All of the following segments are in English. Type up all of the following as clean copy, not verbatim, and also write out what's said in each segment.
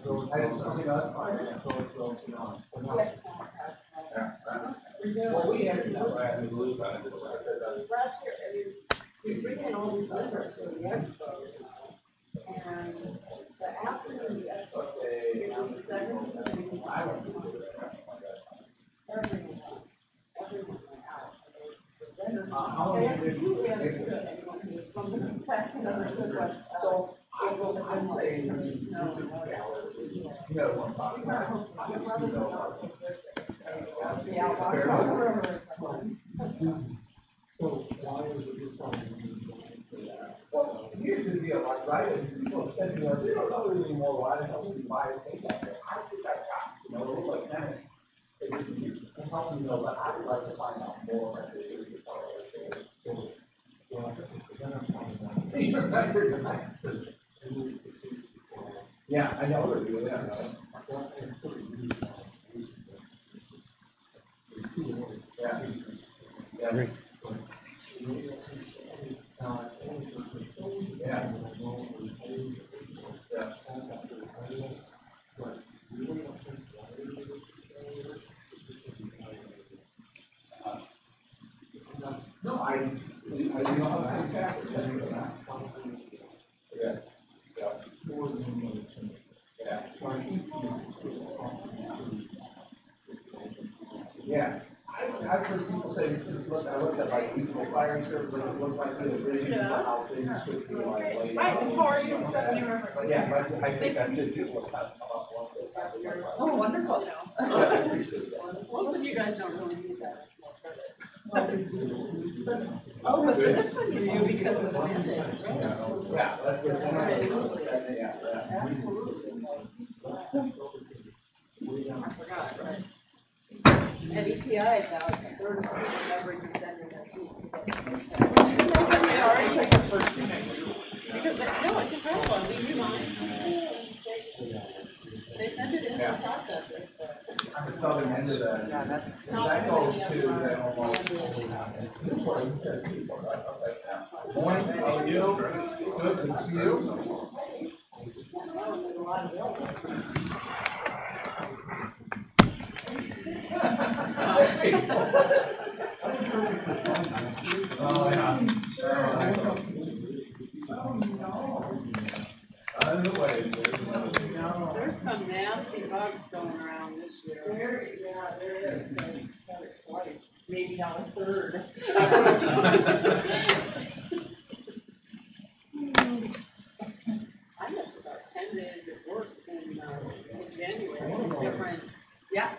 something else. Well, we had last year, we bring in all these vendors for the expo, and the afternoon of the expo, it was 7 to 5. Everyone went out. How long did you from the class understood what, so April, I'm saying, no, one talking about. Well, here's the deal, like, right, if people said, they don't know anymore, why the hell would you buy a thing like that? I think I got, like, kind of, it helps me know, but I would like to find out more. Yeah, I know they're doing that, right? Yeah. Yeah. Yeah. No, I don't know how to tackle it. Yeah. Yeah. I've heard people say, look, I looked at like equal fire service, it looks like the vision of how things should be like. Right, how are you? Stephanie, yeah, I think that's just it. Oh, wonderful. Most of you guys don't really need that. Oh, but for this one you do because of the mandate, right? Yeah, that's what absolutely. I forgot, right? At ETI, it's now it's a third of the members are sending their sheet. They already take the first signature. Because, no, it's incredible. We do mine. They send it in the process. On the southern end of the, that goes to the almost. Morning, how are you? Good to see you. Oh, yeah. There's some nasty bugs going around this year. There is. Maybe not a third. I missed about 10 days at work in January. Different. Yeah.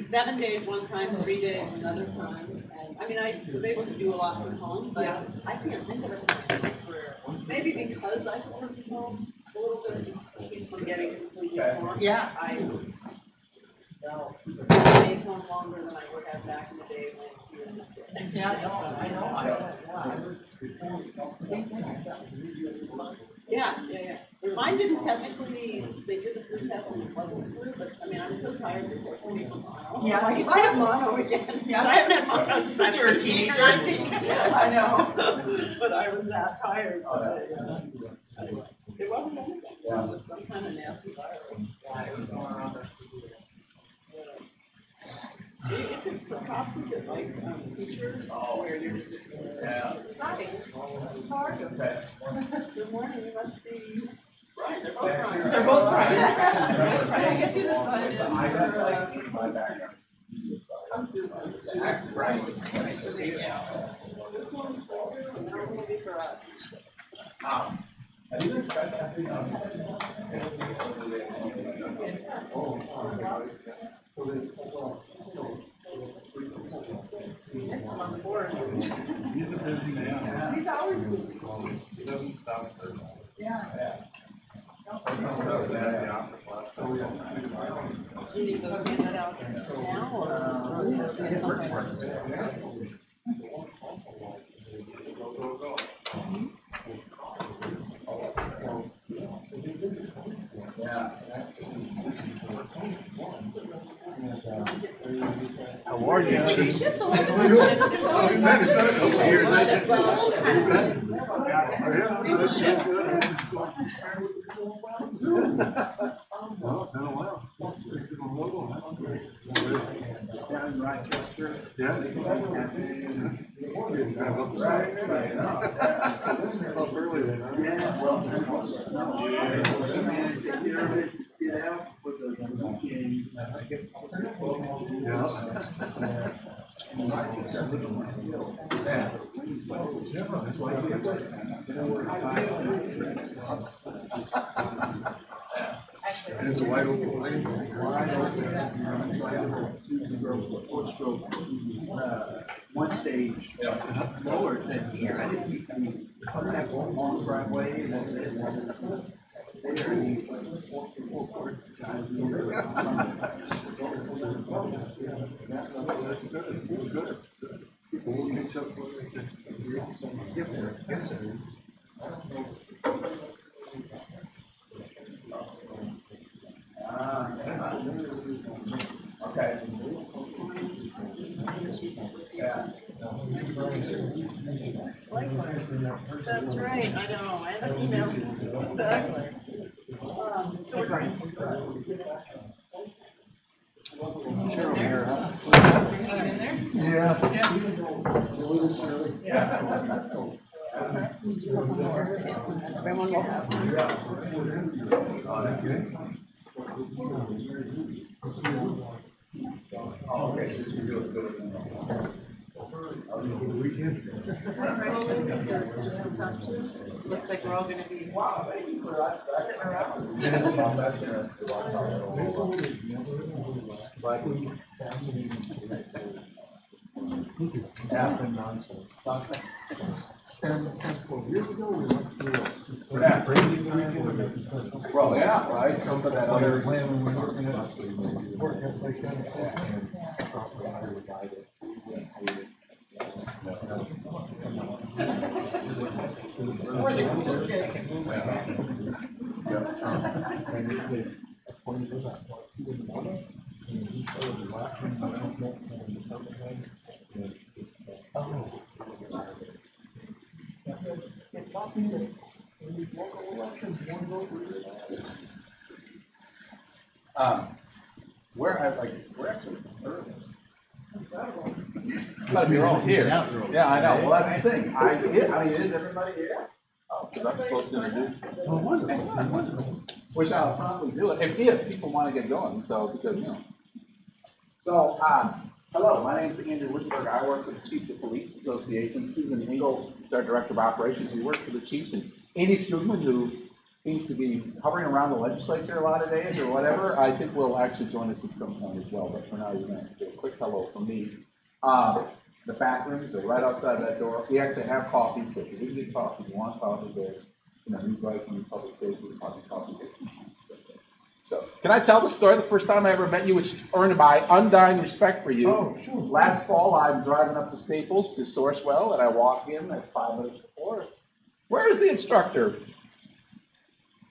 7 days one time, 3 days another time. And I mean, I was able to do a lot from home, but I can't think of it in my career. Maybe because I could work from home a little bit from getting completely informed. Yeah, I stayed home longer than I would have back in the day when you were in the I know. Yeah. Mine didn't technically, they did the flu test and it wasn't flu, but I mean, I'm so tired to take from mono. Yeah, I have mono again. Yeah, I haven't had mono since you were a teenager. I know. But I was that tired. It wasn't anything. It was some kind of nasty virus. Yeah, it was going around. If it's for cops, is it like teachers where you're just hi. Good morning, you must be right. They're both right. They're both right. I get you to sign in for I'm Susan. Right. Nice to see you. This one's for you and that one will be for us. It's on board. He's a busy man. He's always busy. He doesn't stop for Yeah. Oh, Do you need to go hand that out now or get something? how are you, Chief? Shift a It's little. been a couple of years. We will shift. Well, been a while. Down in Rochester. Yeah. Up early then, huh? Yeah, well, man, take care of it, get out for the weekend. And it's a wide open lane. One stage lower than here. I didn't think, I mean, I have one long driveway and that's it. There, he's like four cars. People will catch up with it. Yes, sir. Yes, sir. Okay. Yeah. That's right, I know, I have an email. Exactly. Yeah. Everyone will have one. Oh, okay, so you do it good. Looks like we're all gonna be Wow, thank you for that. sitting around. Years ago, we went through Yeah. crazy time. Well, yeah, right, come to that other. Plan when we're working at work ethic and We're the cool kids. We're actually early. Gotta be all here. Yeah, I know, well, that's the thing, is everybody here? Oh, because I'm supposed to introduce. Oh, wonderful. Which I'll probably do it, if people wanna get going, so, because, you know. So, hello, my name's Andrew Wittenberg, I work for the Chiefs of Police Association. Susan Engel is our Director of Operations, we work for the Chiefs, and Andy Stugman, who seems to be hovering around the legislature a lot of days or whatever, I think will actually join us at some point as well, but for now, you're gonna do a quick hello from me. The bathrooms are right outside that door. We actually have coffee, so if you didn't get coffee, you want coffee there. You know, you guys from the public safety, coffee. So, can I tell the story? The first time I ever met you, which earned my undying respect for you. Oh, sure. Last fall, I'm driving up to Staples to Sourcewell, and I walk in at 5 minutes before. Where is the instructor?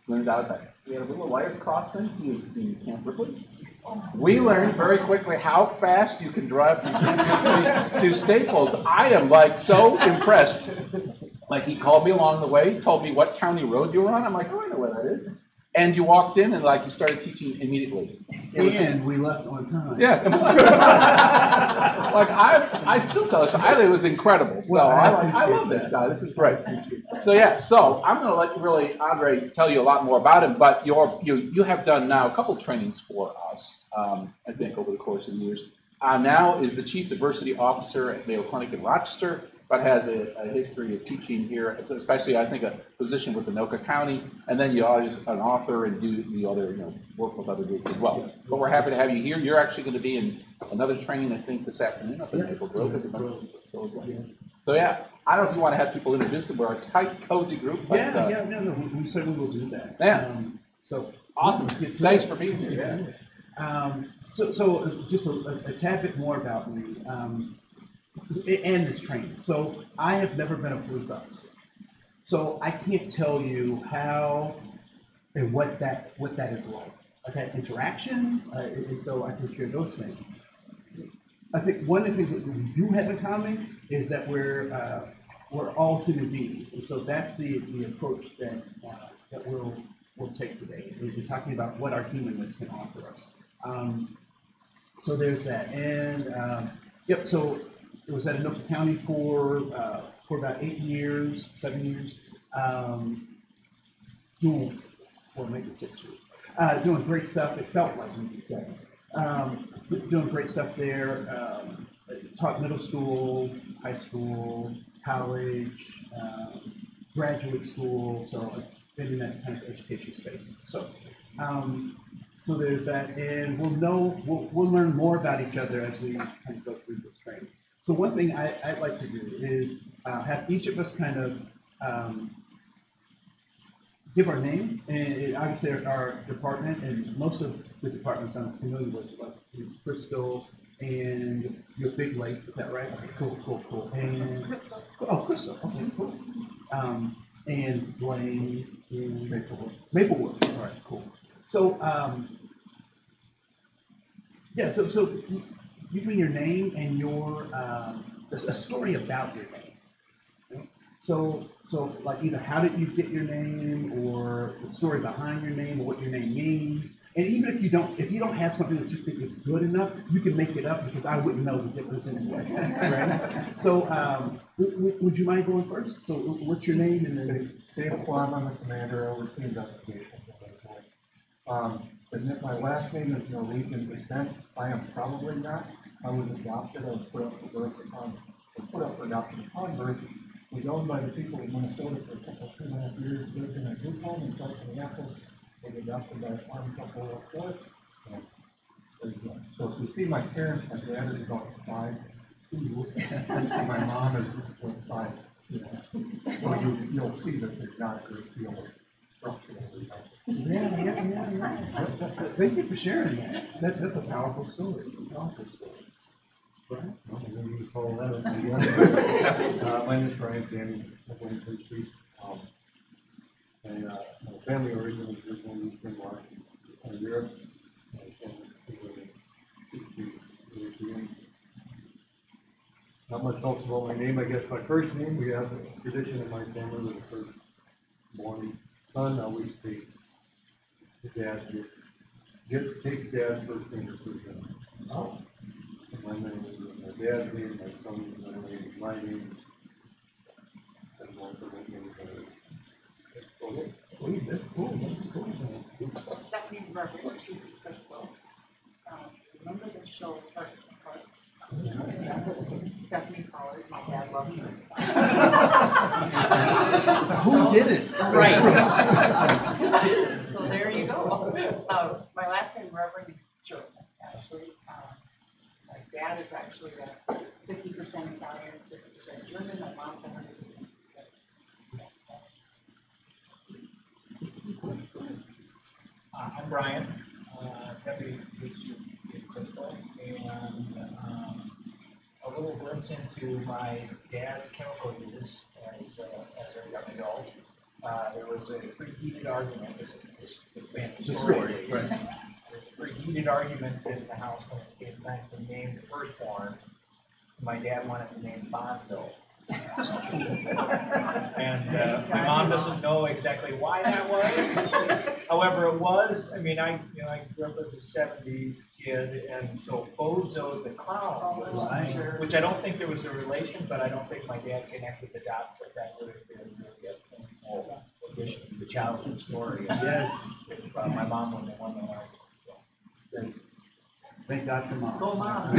Learned out that we had a little wires crossing. He was in Camp Ripley. We learned very quickly how fast you can drive from to Staples. I am like so impressed. Like he called me along the way, told me what county road you were on. I'm like, oh, I know where that is. And you walked in and like you started teaching immediately. And we left on time. Yes. Like I still tell us, I think it was incredible. So I love this guy. This is great. So yeah, so I'm going to let really Andre tell you a lot more about him. But you have done now a couple trainings for us, I think, over the course of the years. Now is the Chief Diversity Officer at Mayo Clinic in Rochester, but has a history of teaching here, especially I think a position with Anoka County, and then you are an author and do the other, work with other groups as well. But we're happy to have you here. You're actually going to be in another training, I think, this afternoon up in Maple Grove. So yeah, I don't know if you want to have people introduce them. We're a tight, cozy group. But, No, we certainly will do that. Yeah. So awesome. Let's get to Thanks it. for being here. So just a tad bit more about me and this training. So I have never been a police officer. So I can't tell you how and what that is like. I've had interactions, and so I can share those things. I think one of the things that we do have in common is that we're all human beings, and so that's the approach that we'll take today. is talking about what our humanness can offer us. So there's that, and yep. So it was at Anoka County for about 7 years. Doing, or maybe 6 years. Doing great stuff. It felt like maybe 7. Doing great stuff there. Taught middle school, high school, college, graduate school. So I've been in that kind of education space. So there's that, and we'll learn more about each other as we kind of go through this training. So one thing I'd like to do is have each of us kind of give our name, and obviously our department, and most of the departments I'm familiar with, like Crystal and your Big Lake, is that right? Cool. And Crystal. Oh, Crystal. Okay, cool. And Blaine and Maplewood. All right, cool. So yeah, so give me your name and your a story about your name. Okay? So like either how did you get your name, or the story behind your name, or what your name means. And even if you don't have something that you think is good enough, you can make it up, because I wouldn't know the difference anyway. Right? So would you mind going first? So what's your name? And then Dave Plum, I'm the commander, overseeing investigations. And if my last name is Norwegian descent, I am probably not. I was adopted. I was put up for adoption upon birth. Was owned by the people of Minnesota for a couple, 2.5 years. Lived in a group home in South Minneapolis. Was adopted by a farm couple of four. So if you see my parents, my dad is about 5. My mom is 5. So you'll see that there's not a great deal of structural. Yeah. Thank you for sharing that. That's a powerful story. Right? My name is Brian Danny. I'm going to Street. And my family originally was from Eastern Europe. Not much else about my name. I guess my first name, we have a tradition in my family with the first born son always takes the dad's takes dad's first name to first name. Oh. My name is my dad's name, my son's name, my name. And one for my name. Sweet, that's cool. Well, Stephanie Reverend, she's with Crystal. Remember the show Apart? Stephanie Collins, my dad loved her. Who did it? Right. So there you go. My last name, Reverend, is German, actually. My dad is actually 50% Italian, 50% German. My mom's 100%. I'm Brian, Deputy Chief Crystal, and a little glimpse into my dad's chemical use as a young adult. There was a pretty heated argument. This is the family story. Right. There was a pretty heated argument in the house when it came time to name the firstborn. My dad wanted to name Bonzo. And my mom doesn't know exactly why that was. However, it was. I mean, I grew up as a '70s kid, and so Bozo the clown was, which I don't think there was a relation, but I don't think my dad connected the dots that would have been really a full addition to the childhood story. Yes. If my mom wouldn't have won the argument. Thank God for mom. Go mom.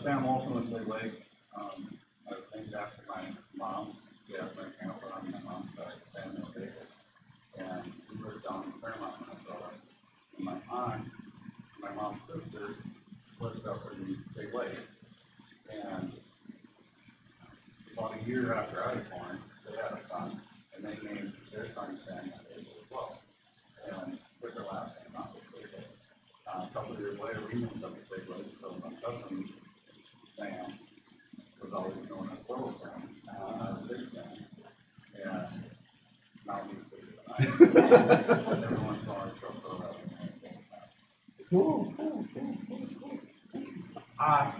Sam Olson with Big Lake. I was named after my mom. Yeah, my grandpa on my mom's side, Samuel Davis. And we lived down in Fairmont, Minnesota. And my aunt, my mom's sister, lived up in Big Lake. And about a year after I was born, they had a son, and they named their son Samuel Davis as well. And with their last name, not with Big Lake. A couple of years later, we moved up to Big Lake, so my cousin Sam was always known as Little Sam, Big Sam, and now he's bigger than I am. Everyone's going to throw that in. Cool.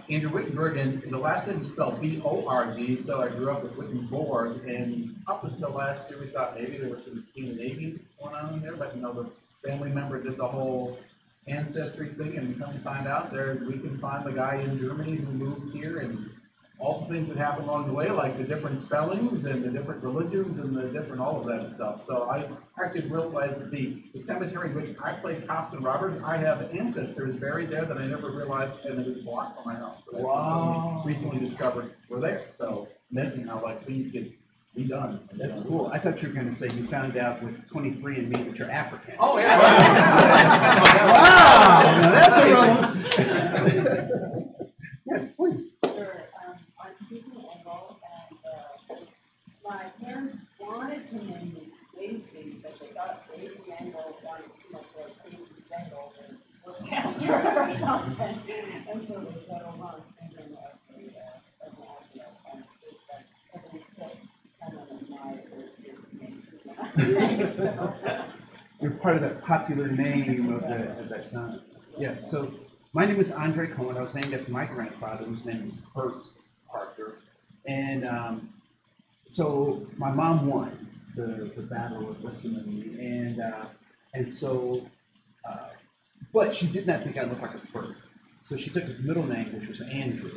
Andrew Wittenberg, and the last name is spelled B-O-R-G, so I grew up with Wittenborg, and up until last year, we thought maybe there was some Scandinavian going on in there, but you know, the family member did the whole ancestry thing, and come to find out, we can find the guy in Germany who moved here, and all the things that happened along the way, like the different spellings and the different religions and the different all of that stuff. So I actually realized that the cemetery in which I played cops and robbers, I have ancestors buried there that I never realized, and it was blocked from my house. But Wow. I recently discovered were there. So amazing how like things get redone. That's cool. I thought you were going to say you found out with 23andMe that you're African. Oh yeah. Wow. Now that's a wrong. Yes, please. Sure, I'm Susan Engel, and, my parents wanted to name me Stacy, but they thought Stacy Engel sounded too much like Stacy Stengel, or sportscaster or something, and so they settled on singing as an actor, and every kid kind of admired their name, so. You're part of that popular name of that time. Yeah, so my name is Andre Koen. I was named after my grandfather, whose name is Bert Parker. And so my mom won the battle of Richmond, and so, but she did not think I looked like a Bert. So she took his middle name, which was Andrew.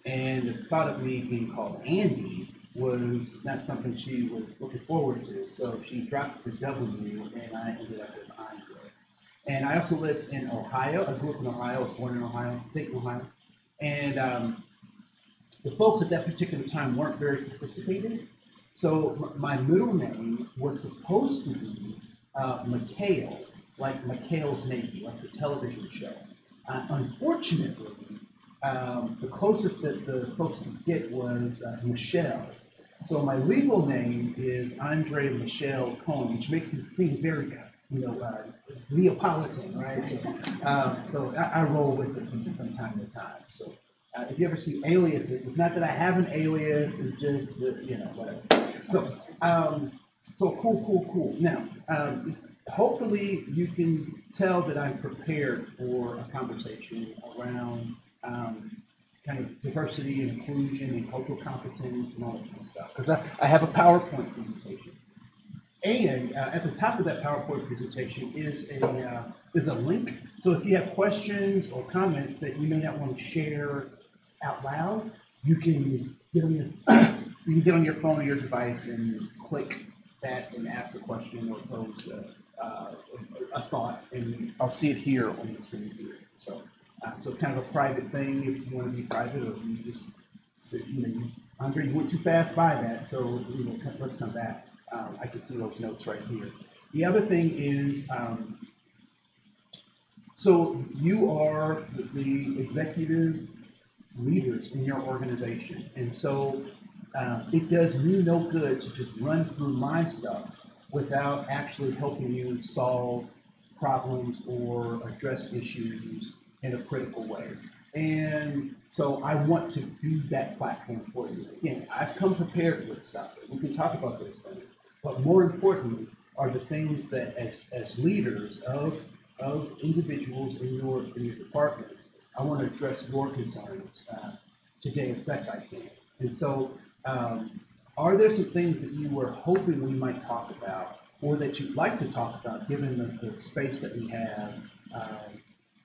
And the thought of me being called Andy was not something she was looking forward to. So she dropped the W, and I ended up with Andre. And I also lived in Ohio. I grew up in Ohio. I was born in Ohio, Dayton, Ohio. And the folks at that particular time weren't very sophisticated. So my middle name was supposed to be McHale, like McHale's Navy, like the television show. Unfortunately, the closest that the folks could get was Michelle. So my legal name is Andre Michelle Koen, which makes me seem very, Neapolitan, right? So I roll with it from time to time. So if you ever see aliases, it's not that I have an alias, it's just that, whatever. So cool. Now, hopefully you can tell that I'm prepared for a conversation around kind of diversity and inclusion and cultural competence and all that kind of stuff. Because I have a PowerPoint presentation. And at the top of that PowerPoint presentation is a link. So if you have questions or comments that you may not want to share out loud, you can get on your phone or your device and click that and ask a question or pose a thought, and I'll see it here on the screen here. So it's kind of a private thing if you want to be private, or if you just Andre, you went too fast by that, so let's come back. I can see those notes right here. The other thing is, so you are the executive leaders in your organization, and so it does me no good to just run through my stuff without actually helping you solve problems or address issues in a critical way. And so I want to be that platform for you. Again, I've come prepared with stuff. We can talk about those things. But more importantly are the things that as leaders of individuals in your department, I want to address your concerns today as best I can. And so are there some things that you were hoping we might talk about, or that you'd like to talk about, given the space that we have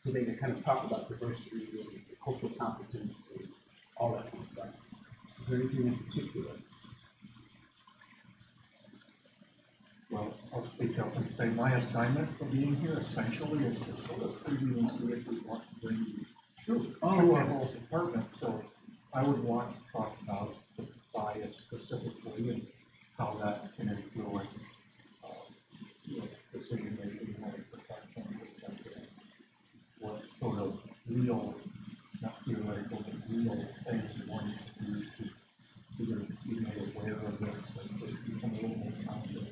today to kind of talk about diversity and cultural competence and all that kind of stuff? Is there anything in particular? Well, I'll speak up and say my assignment for being here essentially is to sort of preview and see if we want to bring you to our whole department. So I would want to talk about the bias specifically and how that can influence decision making, how to protect them, what sort of real, not theoretical, but real things we want to do to either be made aware of this and to become a little more confident.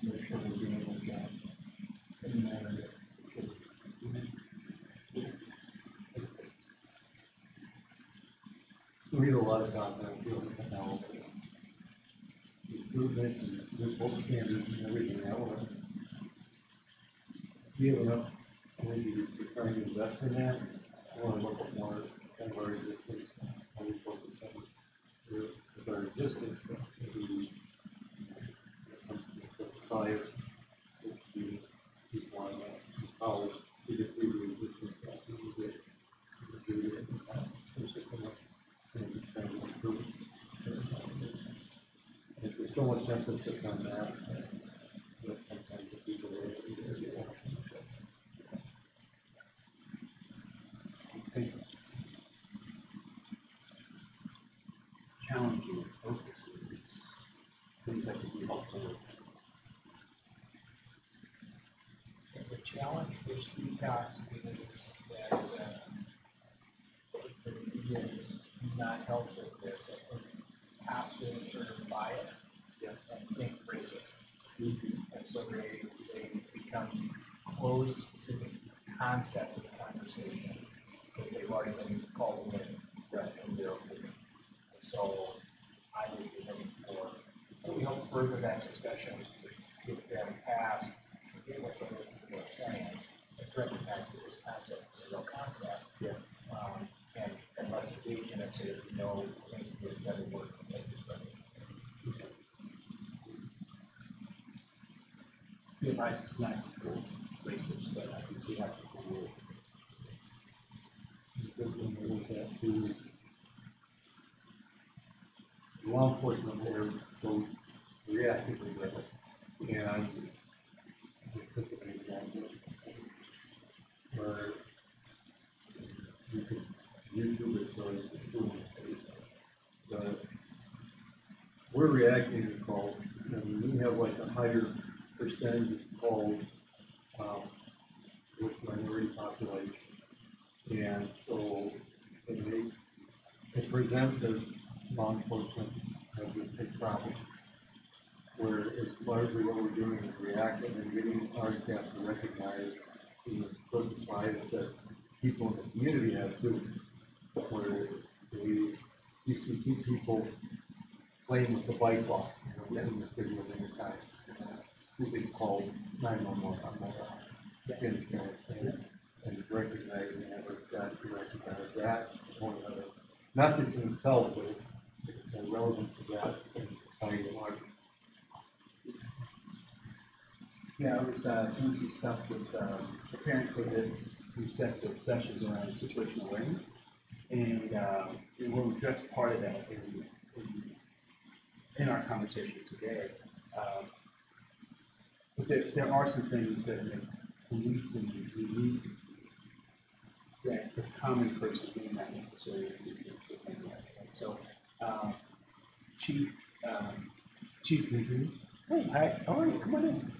Make sure we're doing our job in the manner that we should. We read a lot about that field of analysis, improvement and visible standards and everything else. Do you have enough energy to try and invest in that? I want to look our existence, only focus on with our existence, the bias, the people on college, to get through the existence that we get. There's just so much trying to improve. And there's so much emphasis on that sometimes the people Challenging focuses, things that could be helpful. The challenge for CCOS is that the media is not helpful with this. I think cops are turned biased and think racist. And so they become closed to the concept of the conversation because they've already been called away from their opinion. And so I would be looking for, we help further that discussion to get them past, forget what the other people are saying. Let's recognize that this concept is a real concept. And let's engage in it so that we know things that better work and make this better. If I just not control racist, but I can see how people will. because when we look at the law enforcement, they're so reactively with it. And we took an example where you could YouTube it for but we're reacting to calls, and we have like a higher percentage of calls with minority population. And so it presents as law enforcement has this big problem where it's largely what we're doing is reacting and getting our staff to recognize the implicit bias that people in the community have too, where you see two people playing with the bike law, getting this video many times. Who gets called 911 on mobile, and recognizing and have our staff to recognize that one another, not just in itself, but the relevance of that in society at large. Yeah, I was doing some stuff with preparing for this, two sets of sessions around situational awareness, and we'll address part of that in our conversation today. But there are some things that make policing unique that the common person may not necessarily see the same way. So, Chief hey, hi, how are you? Come on in.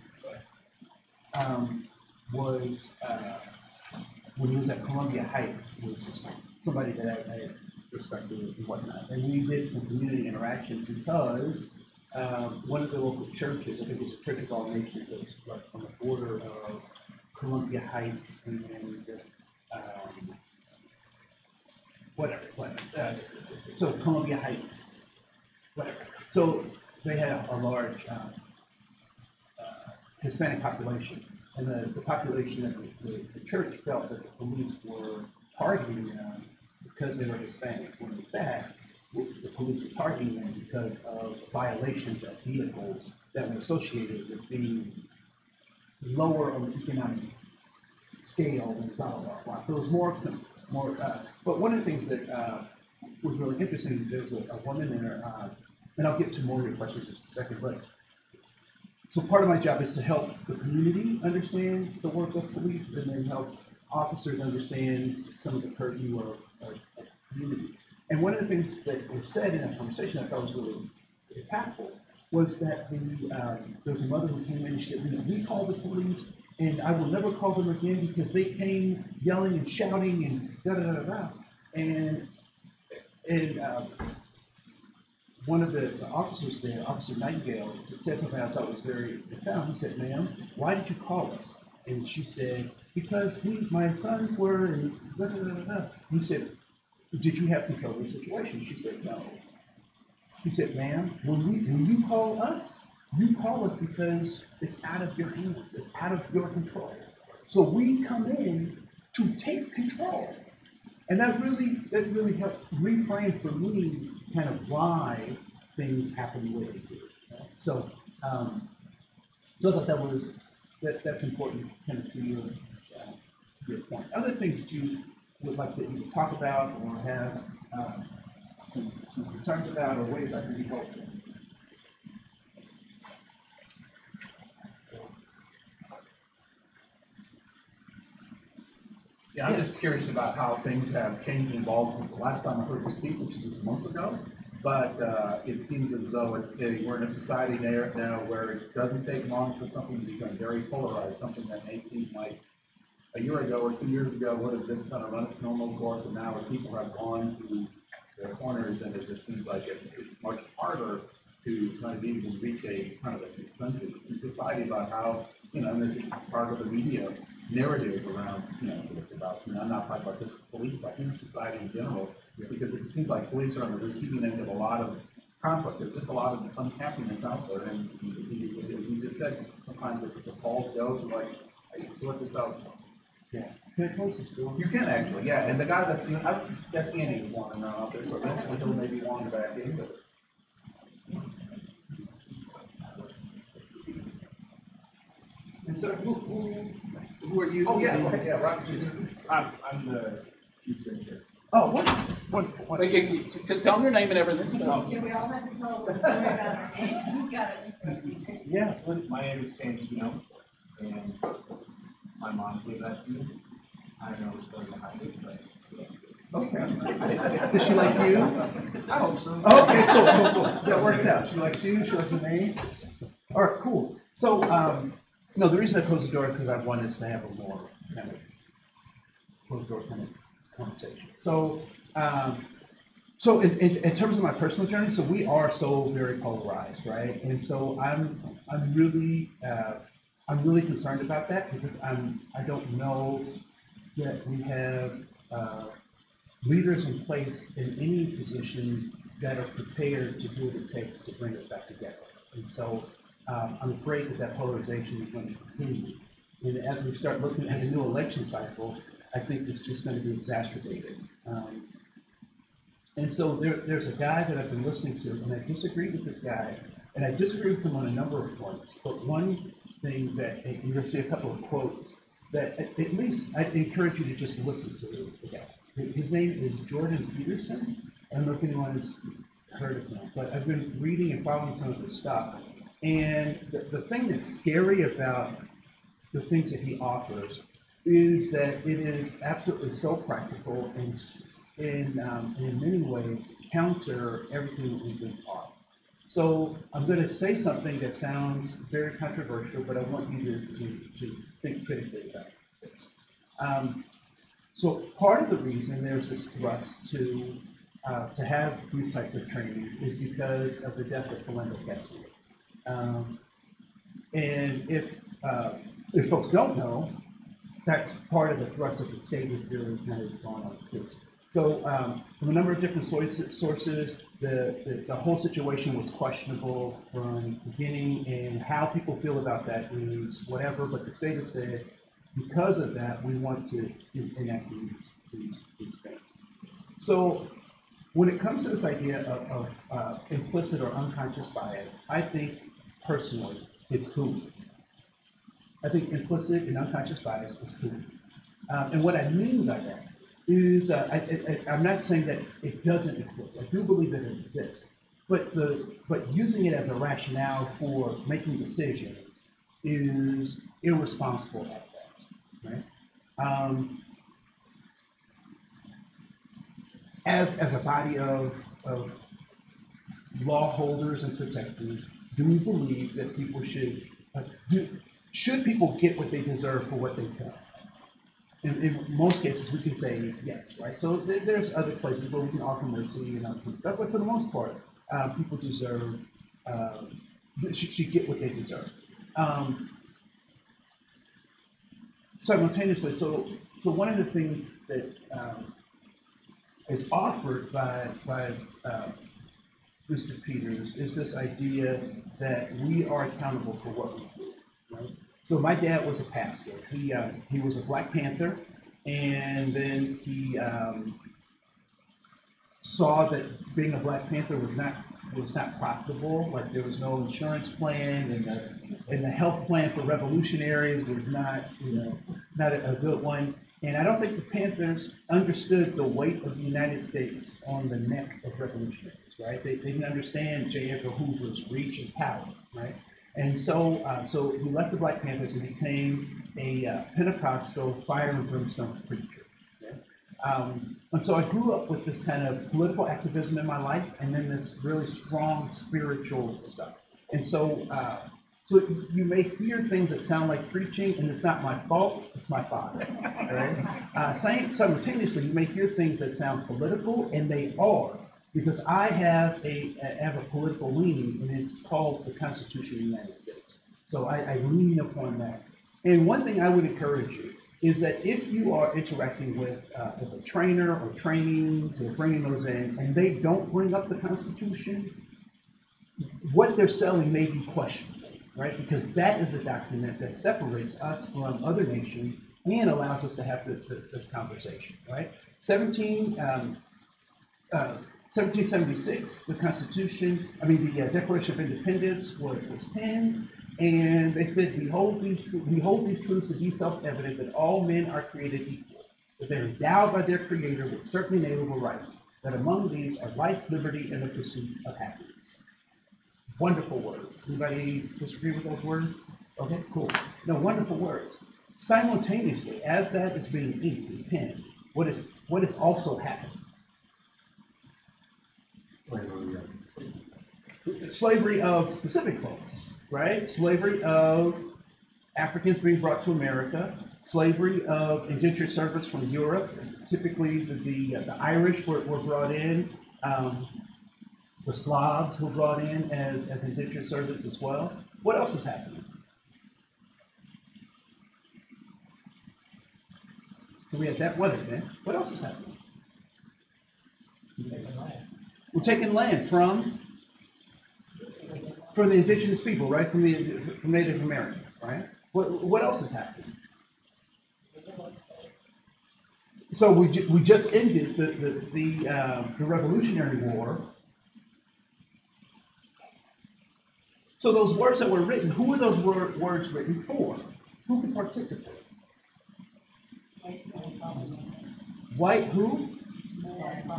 Was when he was at Columbia Heights, was somebody that I respected and whatnot. And we did some community interactions because one of the local churches, I think it's a Church of All Nations, that's like on the border of Columbia Heights and whatever. So Columbia Heights, whatever. So they had a large Hispanic population, and the population of the church felt that the police were targeting them because they were Hispanic, when in fact, the police were targeting them because of violations of vehicles that were associated with being lower on the economic scale than blah, blah, blah. So it was more, but one of the things that was really interesting, there was a woman there, and I'll get to more of your questions in a second, but so part of my job is to help the community understand the work of police and then help officers understand some of the purview of the community. And one of the things that was said in that conversation I thought was really impactful was that there was a mother who came in and she said, we called the police and I will never call them again because they came yelling and shouting and da-da-da-da. And one of the officers there, Officer Nightingale, said something I thought was very profound. He said, ma'am, why did you call us? And she said, because my sons were, and da, da, da, da, da. He said, did you have control of the situation? She said, no. He said, ma'am, when you call us because it's out of your hands, it's out of your control. So we come in to take control. And that really helped reframe for me kind of why things happen the way they do. So, so I thought that's important kind of to your point. Other things that you would like to either talk about or have some concerns about, or ways I can be helpful. Yeah, I'm just curious about how things have changed and evolved since the last time I heard you speak, which is months ago. But it seems as though we're in a society there now where it doesn't take long for something to become very polarized, something that may seem like a year ago or 2 years ago would have just kind of run its normal course, and now as people have gone to their corners, and it just seems like it's much harder to kind of even reach a kind of a consensus in society about how, and this is part of the media narrative around, it's about, I'm not talking about just police, but in society in general, because it seems like police are on the receiving end of a lot of conflict. There's just a lot of unhappiness out there, and as you just said, sometimes the calls go to like, hey, sort this out. Yeah. Can I close this door? You can actually, yeah, and the guy that's Andy was wandering around out there, so eventually he'll maybe wander back in, but. And so who are you? Oh, yeah, okay, yeah, Rob. I'm the youth director. Oh, what? Tell them your name and everything. Yeah, we all have to tell the story about our name. Who's got it? Yeah. My name is Santino, and my mom gave that to me. I don't know what's going behind it, but. Okay. Does she like you? I hope so. Okay, cool. That worked out. She likes you, she likes your name. All right, cool. So, no, the reason I closed the door is because I wanted us to have a more kind of closed door kind of conversation. So, so in terms of my personal journey, so we are so very polarized, right? And so I'm really concerned about that, because I don't know that we have leaders in place in any position that are prepared to do what it takes to bring us back together. And so I'm afraid that polarization is going to continue. And as we start looking at a new election cycle, I think it's just going to be exacerbated. And so there's a guy that I've been listening to, and I disagree with this guy, and I disagree with him on a number of points. But one thing that, and you're going to see a couple of quotes, that at least I encourage you to just listen to the guy. His name is Jordan Peterson. I don't know if anyone has heard of him, but I've been reading and following some of his stuff. And the thing that's scary about the things that he offers is that it is absolutely so practical and in many ways counter everything that we've been taught. So I'm going to say something that sounds very controversial, but I want you to think critically about this. So part of the reason there's this thrust to have these types of training is because of the death of Philando Castile. And if folks don't know, that's part of the thrust of the state is really kind of gone on this. So from a number of different sources, the whole situation was questionable from the beginning, and how people feel about that is whatever, but the state has said, because of that, we want to enact these things. So when it comes to this idea of implicit or unconscious bias, I think personally it's cool. I think implicit and unconscious bias is cool. And what I mean by that is, I'm not saying that it doesn't exist. I do believe that it exists. But using it as a rationale for making decisions is irresponsible at best, right? As a body of law holders and protectors, do we believe that people should people get what they deserve for what they've done? In most cases, we can say yes, right? So there's other places where we can offer mercy and other stuff, but for the most part, people deserve, should get what they deserve. Simultaneously, so one of the things that is offered by Mr. Peters is this idea that we are accountable for what we do, right? So my dad was a pastor. He was a Black Panther. and then he saw that being a Black Panther was not profitable. Like there was no insurance plan, and the health plan for revolutionaries was not not a good one. And I don't think the Panthers understood the weight of the United States on the neck of revolutionaries, right? They didn't understand J. Edgar Hoover's reach and power, right? And so he left the Black Panthers and became a Pentecostal fire and brimstone preacher. Okay? And so I grew up with this kind of political activism in my life, and then this really strong spiritual stuff. And so you may hear things that sound like preaching, and it's not my fault, it's my Father. Right? Simultaneously, you may hear things that sound political, and they are, because I have a political leaning, and it's called the Constitution of the United States. So I lean upon that. And one thing I would encourage you is that if you are interacting with a trainer or training to bringing those in, and they don't bring up the Constitution, what they're selling may be questionable. Right? Because that is a document that separates us from other nations and allows us to have this conversation, right? 1776, the Declaration of Independence was penned, and they said, we hold these truths to be self-evident that all men are created equal, that they're endowed by their Creator with certain inalienable rights, that among these are life, liberty, and the pursuit of happiness. Wonderful words. Anybody disagree with those words? Okay, cool. No, wonderful words. Simultaneously, as that is being inked and penned, what is also happening? Slavery of specific folks, right? Slavery of Africans being brought to America, slavery of indentured servants from Europe. Typically, the Irish were brought in. The Slavs were brought in as indentured servants as well. What else is happening? So we had that. What else is happening? We're taking land from the indigenous people, right? From Native Americans, right? What else is happening? So we just ended the Revolutionary War. So those words that were written, who were those words written for? Who could participate? White who?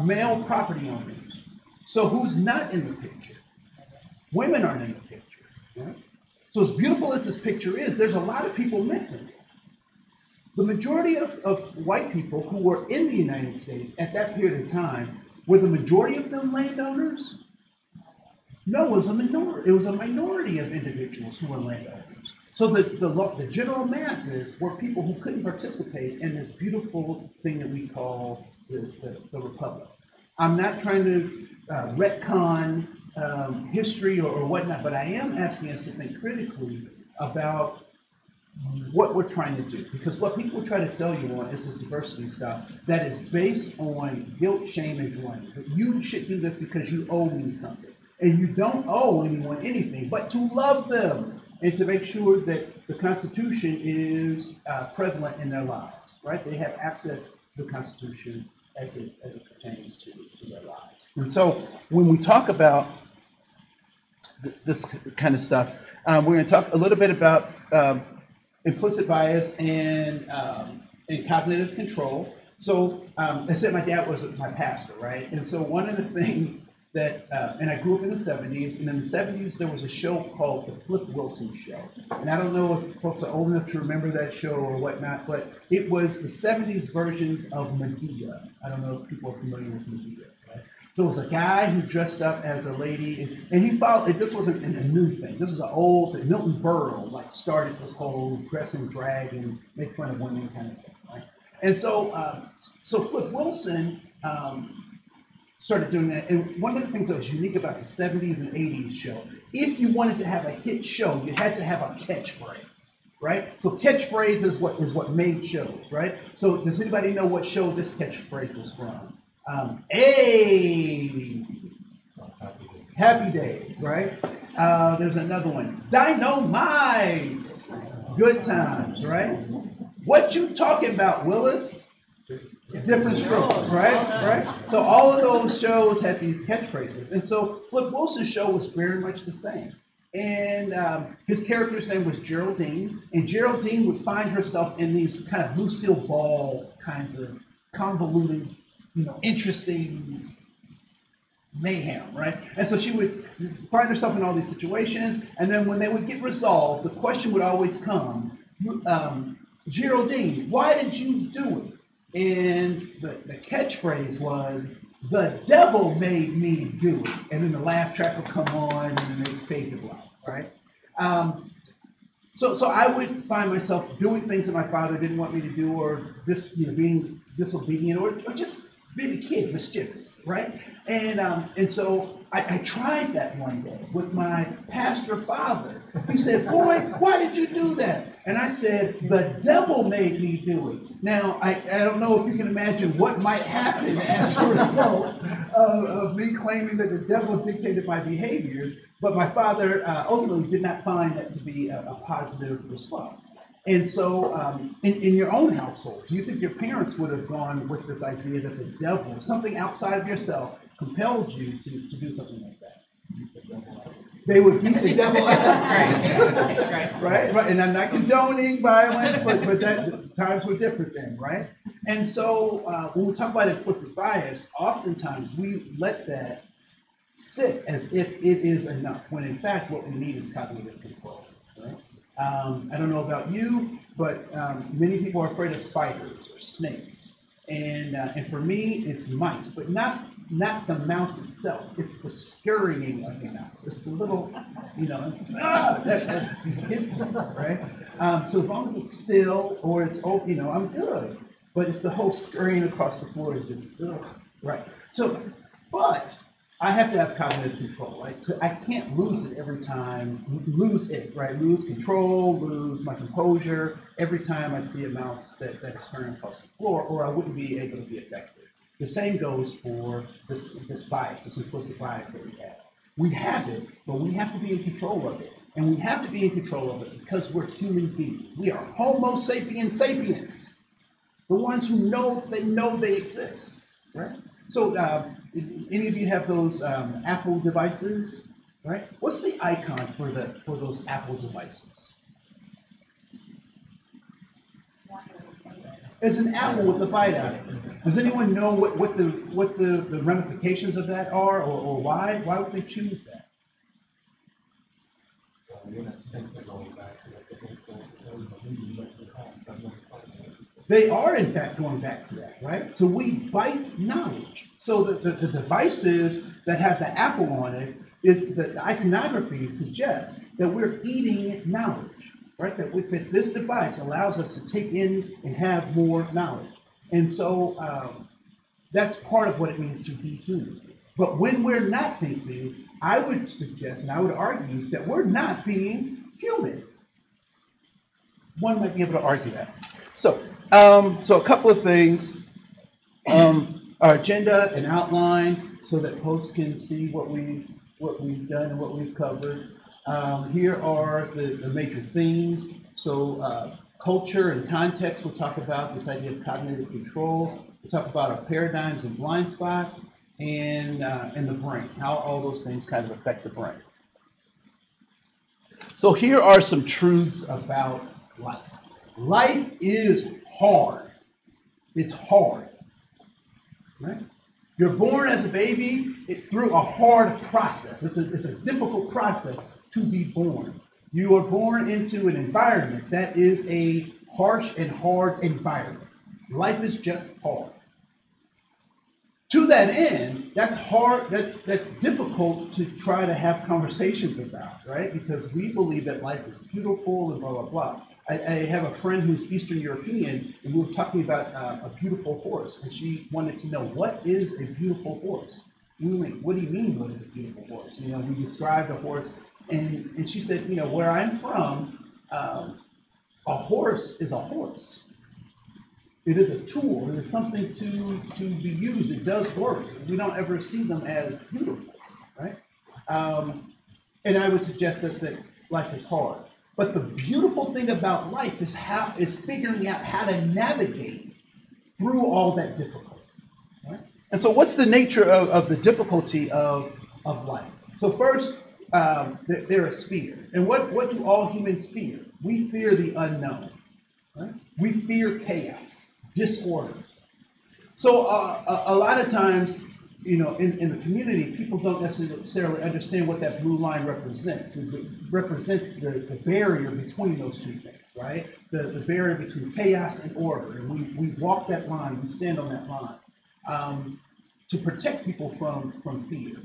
Male property owners. So who's not in the picture? Women aren't in the picture. Right? So as beautiful as this picture is, there's a lot of people missing. The majority of white people who were in the United States at that period of time, were the majority of them landowners? No, it was a minority. It was a minority of individuals who were landowners. So the general masses were people who couldn't participate in this beautiful thing that we call the Republic. I'm not trying to retcon history or whatnot, but I am asking us to think critically about what we're trying to do. Because what people try to sell you on is this diversity stuff that is based on guilt, shame, and blame. But you should do this because you owe me something. And you don't owe anyone anything, but to love them and to make sure that the Constitution is prevalent in their lives, right? They have access to the Constitution as it pertains to their lives. And so when we talk about this kind of stuff, we're going to talk a little bit about implicit bias and cognitive control. So I said my dad was my pastor, right? And so one of the things that, and I grew up in the 70s, and in the 70s there was a show called The Flip Wilson Show. And I don't know if folks are old enough to remember that show or whatnot, but it was the 70s versions of Medea. I don't know if people are familiar with Medea, right? So it was a guy who dressed up as a lady, and he followed, this wasn't a new thing. This is an old thing. Milton Berle started this whole dress and drag and make fun of women kind of thing, right? And so, Flip Wilson started doing that. And one of the things that was unique about the 70s and 80s show, if you wanted to have a hit show, you had to have a catchphrase, right? So catchphrase is what made shows, right? So does anybody know what show this catchphrase was from? Happy Days, right? There's another one, Dynamite, Good Times, right? What you talking about, Willis? Different strokes, right? So all of those shows had these catchphrases. And so Flip Wilson's show was very much the same. And his character's name was Geraldine. And Geraldine would find herself in these kind of Lucille Ball kinds of convoluted, interesting mayhem, right? And so she would find herself in all these situations. And then when they would get resolved, the question would always come, Geraldine, why did you do it? And the catchphrase was, the devil made me do it. And then the laugh track would come on and then they'd fade to black, right? So I would find myself doing things that my father didn't want me to do, or just being disobedient, or just being a kid, mischievous, right? And so I tried that one day with my pastor father. He said, boy, why did you do that? And I said, the devil made me do it. Now, I don't know if you can imagine what might happen as a result of me claiming that the devil dictated my behaviors, but my father ultimately did not find that to be a positive response. And so in your own household, do you think your parents would have gone with this idea that the devil, something outside of yourself, compelled you to do something like that? They would beat the devil out. That's right. Right? And I'm not condoning violence, but that times were different then, right? And so when we talk about implicit bias, oftentimes we let that sit as if it is enough, when in fact what we need is cognitive control. Right? I don't know about you, but many people are afraid of spiders or snakes. And for me, it's mice, but not the mouse itself. It's the scurrying of the mouse. It's the little, that hits me, right? So as long as it's still or it's open, I'm good. But it's the whole scurrying across the floor is just, right? So, but I have to have cognitive control, right? So I can't lose it every time, lose control, lose my composure every time I see a mouse that's scurrying across the floor, or I wouldn't be able to be effective. The same goes for this bias, this implicit bias that we have. We have it, but we have to be in control of it. And we have to be in control of it because we're human beings. We are Homo sapiens sapiens. The ones who know they exist, right? So any of you have those Apple devices, right? What's the icon for those Apple devices? It's an apple with a bite out of it. Does anyone know what the ramifications of that are, or why? Why would they choose that? They are, in fact, going back to that, right? So we bite knowledge. So the devices that have the apple on it, the iconography suggests that we're eating knowledge, right? That this device allows us to take in and have more knowledge. And so that's part of what it means to be human. But when we're not thinking, I would suggest and I would argue that we're not being human. One might be able to argue that. So a couple of things. Our agenda and outline so that folks can see what we've done and what we've covered. Here are the major themes. So culture and context, we'll talk about this idea of cognitive control. We'll talk about our paradigms and blind spots and the brain, how all those things kind of affect the brain. So here are some truths about life. Life is hard. It's hard, right? You're born as a baby through a hard process. It's a difficult process to be born. You are born into an environment that is a harsh and hard environment. Life is just hard. To that end, that's hard, that's difficult to try to have conversations about, right? Because we believe that life is beautiful and blah, blah, blah. I have a friend who's Eastern European, and we were talking about a beautiful horse, and she wanted to know, what is a beautiful horse? And we went, what do you mean, what is a beautiful horse? We described the horse, and she said, where I'm from, a horse is a horse. It is a tool. It is something to be used. It does work. We don't ever see them as beautiful, right? And I would suggest that life is hard. But the beautiful thing about life is figuring out how to navigate through all that difficulty. Right? And so what's the nature of the difficulty of life? So first, there is fear. And what do all humans fear? We fear the unknown. Right? We fear chaos, disorder. So a lot of times, you know, in the community, people don't necessarily understand what that blue line represents. It represents the barrier between those two things, right? The barrier between chaos and order. And we walk that line, we stand on that line to protect people from fear.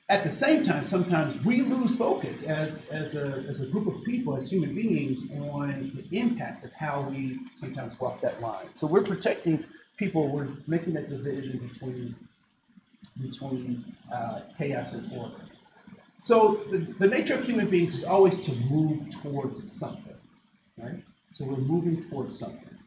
At the same time, sometimes we lose focus as a group of people, as human beings, on the impact of how we sometimes walk that line. So we're protecting people, we're making that division between chaos and order. So the nature of human beings is always to move towards something, right? So we're moving towards something.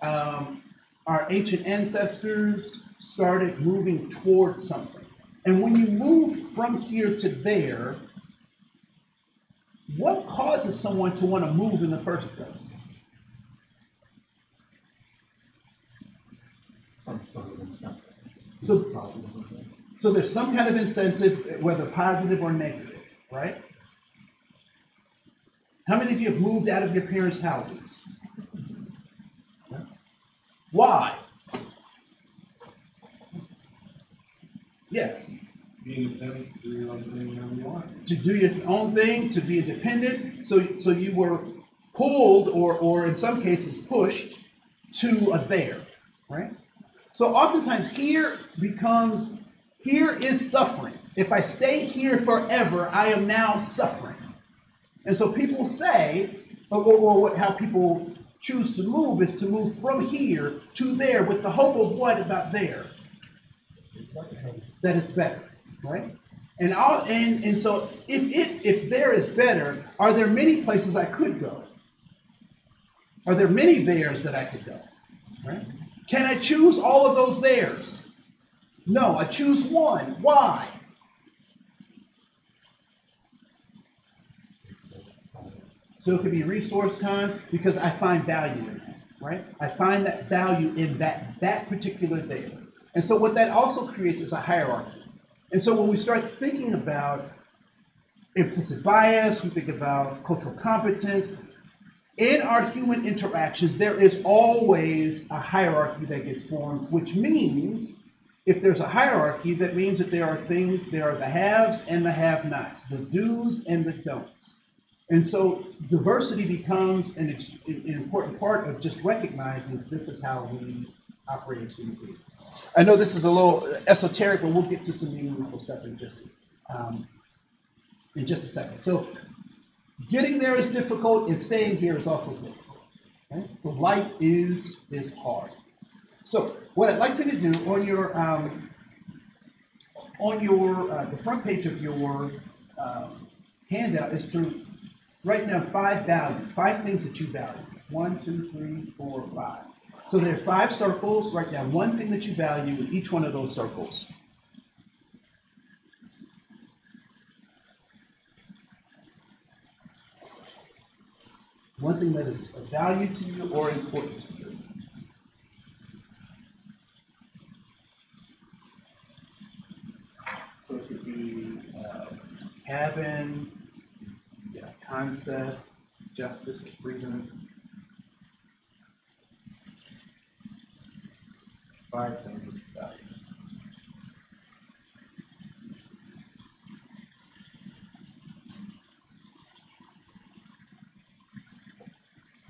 Our ancient ancestors started moving towards something. And when you move from here to there, what causes someone to want to move in the first place? So there's some kind of incentive, whether positive or negative, right? How many of you have moved out of your parents' houses? Why? Yes. Being independent, do your own thing whenever you want. To do your own thing, to be independent. So you were pulled or in some cases pushed to a there, right? So oftentimes here is suffering. If I stay here forever, I am now suffering. And so people say, or how people choose to move is to move from here to there with the hope of what about there? That it's better, right? And so if there is better, are there many places I could go? Are there many theres that I could go? Right? Can I choose all of those theres? No, I choose one. Why? So it could be resource time because I find value in that, right? I find that value in that particular there. And so what that also creates is a hierarchy. And so when we start thinking about implicit bias, we think about cultural competence, in our human interactions, there is always a hierarchy that gets formed, which means if there's a hierarchy, that means that there are the haves and the have-nots, the do's and the don'ts. And so diversity becomes an important part of just recognizing that this is how we operate as human beings. I know this is a little esoteric, but we'll get to some meaningful stuff in just a second. So getting there is difficult, and staying here is also difficult. Okay? So life is hard. So what I'd like you to do on your the front page of your handout is to write down 5 values, 5 things that you value. 1, 2, 3, 4, 5. So there are 5 circles. Write down one thing that you value in each one of those circles. One thing that is of value to you or important to you. So it could be cabin, concept, justice, freedom. 5 things of value.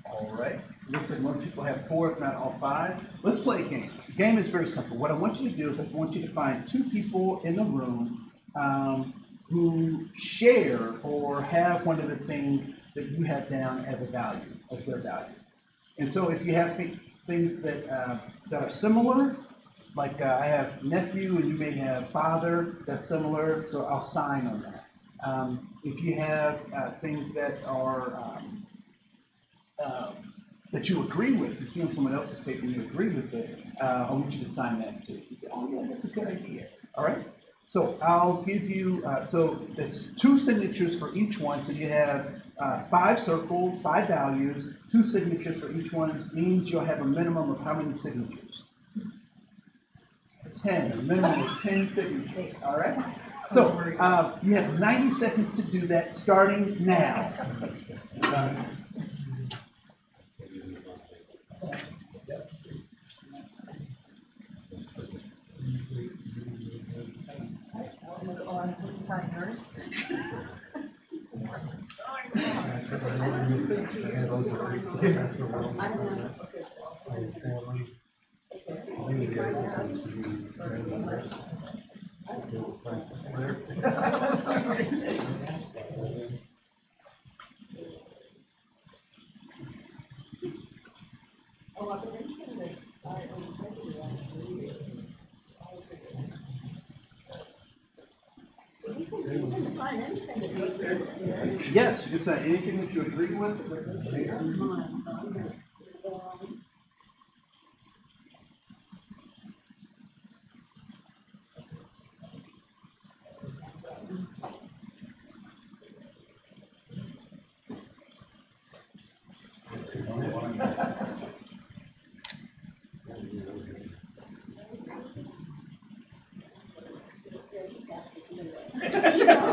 All right. Looks like most people have 4, if not all 5. Let's play a game. The game is very simple. What I want you to do is I want you to find 2 people in the room who share or have one of the things that you have down as a value, as their value. And so if you have things that are similar, like I have nephew and you may have father, that's similar, so I'll sign on that. If you have things that are that you agree with, you see on someone else's paper and you agree with it, I want you to sign that too. You say, oh yeah, that's a good idea. All right? So I'll give you, so it's 2 signatures for each one, so you have 5 circles, 5 values, 2 signatures for each one, means you'll have a minimum of how many signatures? 10, a minimum of 10 signatures, all right? So you have 90 seconds to do that, starting now. Oh, I'm supposed to sign yours? Yes, you can say anything that you agree with.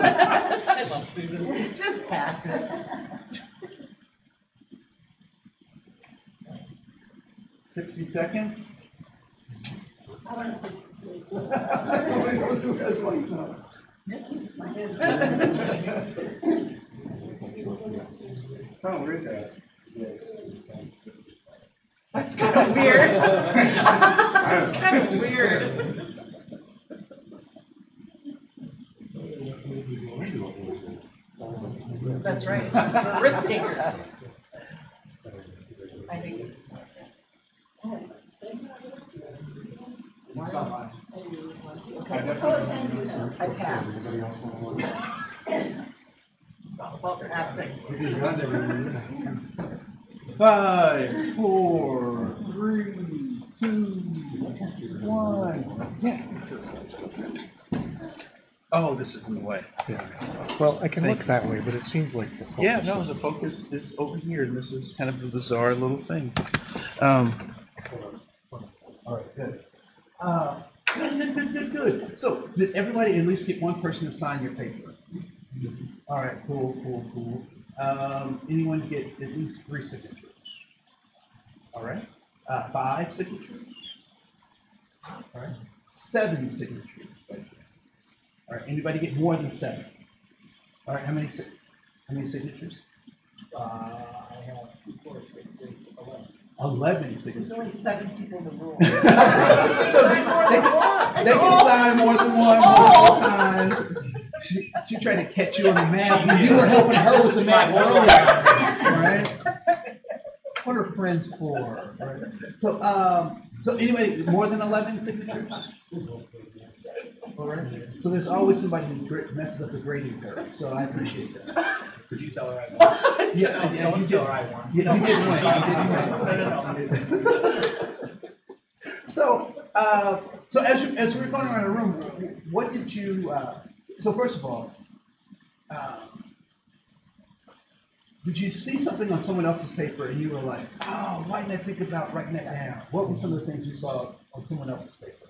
I love Susan. Just pass it. 60 seconds. That's kind of weird. That's kind of weird. That's right. The risk taker. I think. I pass. It's all about passing. 5, 4, 3, 2, 1. Yeah. Oh, this is in the way. Well, I can look that way, but it seems like the focus. Yeah, no, the focus is over here, and this is kind of a bizarre little thing. All right, good. Good. So, did everybody at least get one person to sign your paper? All right, cool. Anyone get at least 3 signatures? All right. 5 signatures? All right. 7 signatures. All right, anybody get more than 7? All right, how many signatures? I have 2, 4, 6, 8, 11. 11 signatures. There's only 7 people in the room. So they can sign more than one multiple times. She tried to catch you on the math. You were helping her with the math earlier, right? What are friends for? Right? So anybody more than 11 signatures? All right. So there's always somebody who messes up the grading curve. So I appreciate that. Could you tell her I won? Yeah, Don't you tell did. her I won. Yeah, you did win. No. So as we're going around the room, what did you? So first of all, did you see something on someone else's paper and you were like, "Oh, why didn't I think about writing that down?" What were some of the things you saw on someone else's paper?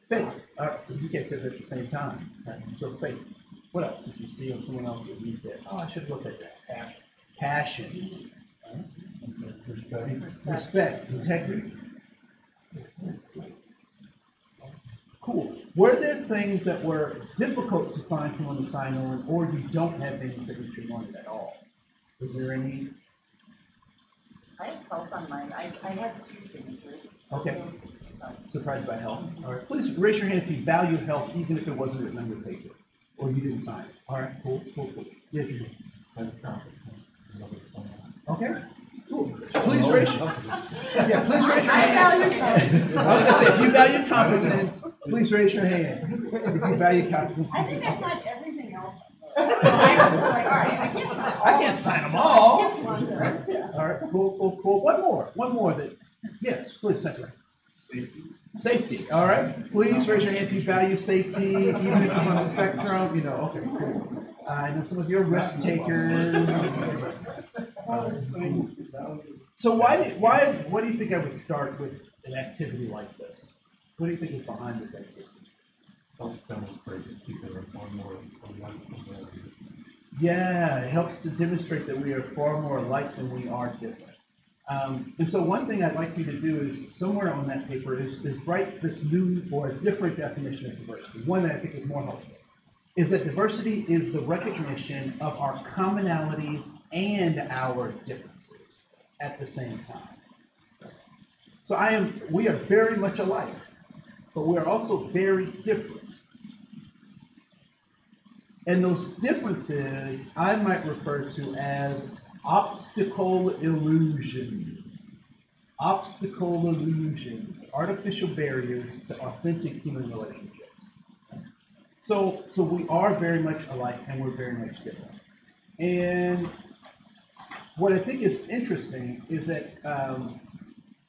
Faith. All right, so you can't say that at the same time. Right? So faith. What else did you see on someone else's? You said, "Oh, I should look at that." Passion. Right? Respect. Integrity. Cool. Were there things that were difficult to find someone to sign on, or you don't have any signature on it at all? Was there any? I have health on mine. I have 2 signatures. Okay. Surprised by health. All right. Please raise your hand if you value health, even if it wasn't written on your paper, or you didn't sign it. All right. Cool. Yes, you do. Okay. Cool. Please raise your hand. I was gonna say, if you value competence, please raise your hand. If you value competence. I think I signed everything else. So I was just like, all right, I can't sign them all. I skipped one there. All right, cool. One more that, yes, please, second. Safety, all right, Please raise your hand if you value safety, even if it's on the spectrum, you know, okay, cool. I know some of you are risk takers. So why do you think I would start with an activity like this? What do you think is behind this activity? Helps demonstrate that people are far more alike than they are. Yeah, it helps to demonstrate that we are far more alike than we are different. And so one thing I'd like you to do is, somewhere on that paper, is write this new or a different definition of diversity, one that I think is more helpful. Is that diversity is the recognition of our commonalities and our differences at the same time. So we are very much alike, but we are also very different. And those differences I might refer to as obstacle illusions. Obstacle illusions, artificial barriers to authentic human relationships. So we are very much alike and we're very much different. And what I think is interesting is that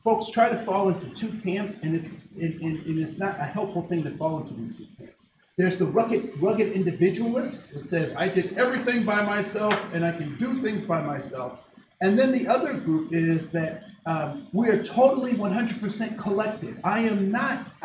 folks try to fall into two camps, and it's not a helpful thing to fall into these two camps. There's the rugged individualist that says, I did everything by myself and I can do things by myself. And then the other group is that we are totally 100% collective. I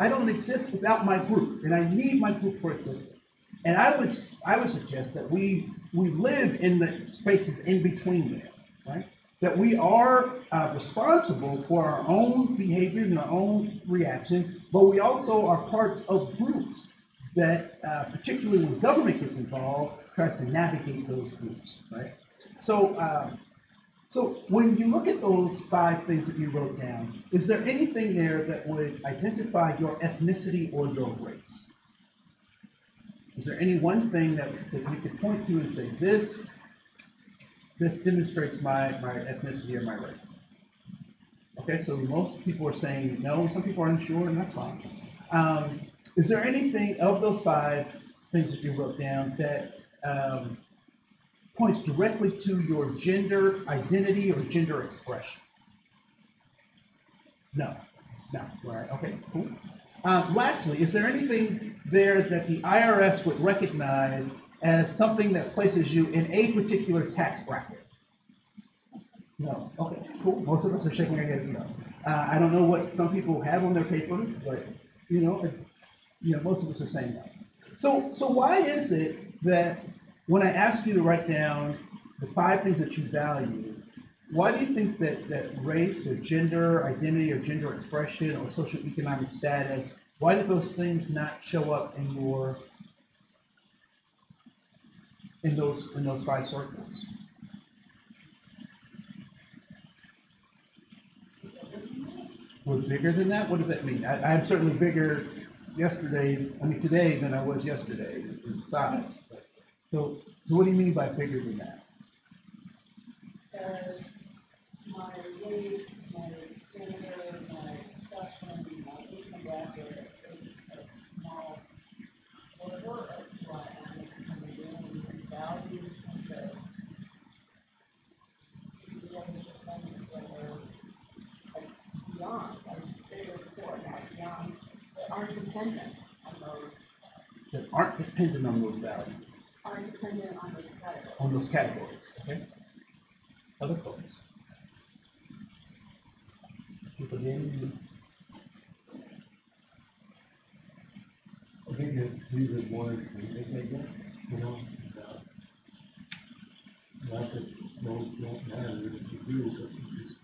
don't exist without my group, and I need my group for existence. And I would suggest that we live in the spaces in between there, right? That we are responsible for our own behaviors and our own reactions, but we also are parts of groups that, particularly when government gets involved, tries to navigate those groups, right? So when you look at those 5 things that you wrote down, is there anything there that would identify your ethnicity or your race? Is there any one thing that you could point to and say, this demonstrates my ethnicity or my race? Okay, so most people are saying no, some people are unsure, and that's fine. Is there anything of those 5 things that you wrote down that points directly to your gender identity or gender expression? No, right, okay, cool. Lastly, is there anything there that the IRS would recognize as something that places you in a particular tax bracket? No, okay, cool. Most of us are shaking our heads no. I don't know what some people have on their papers, but most of us are saying no. So why is it that when I ask you to write down the 5 things that you value, why do you think that race or gender identity or gender expression or socioeconomic status, why do those things not show up in those 5 circles? We're bigger than that? What does that mean? I'm certainly bigger today than I was yesterday in size. So what do you mean by bigger than that? My race, my gender, my profession, my income bracket is a small sliver of what I'm coming in and values and the beyond, like bigger core, not beyond, that aren't dependent on those. That aren't dependent on those values. Aren't dependent on those categories. On those categories, okay? Other folks. People again. I think that these are more agreement, not that those don't matter if you do, but you just,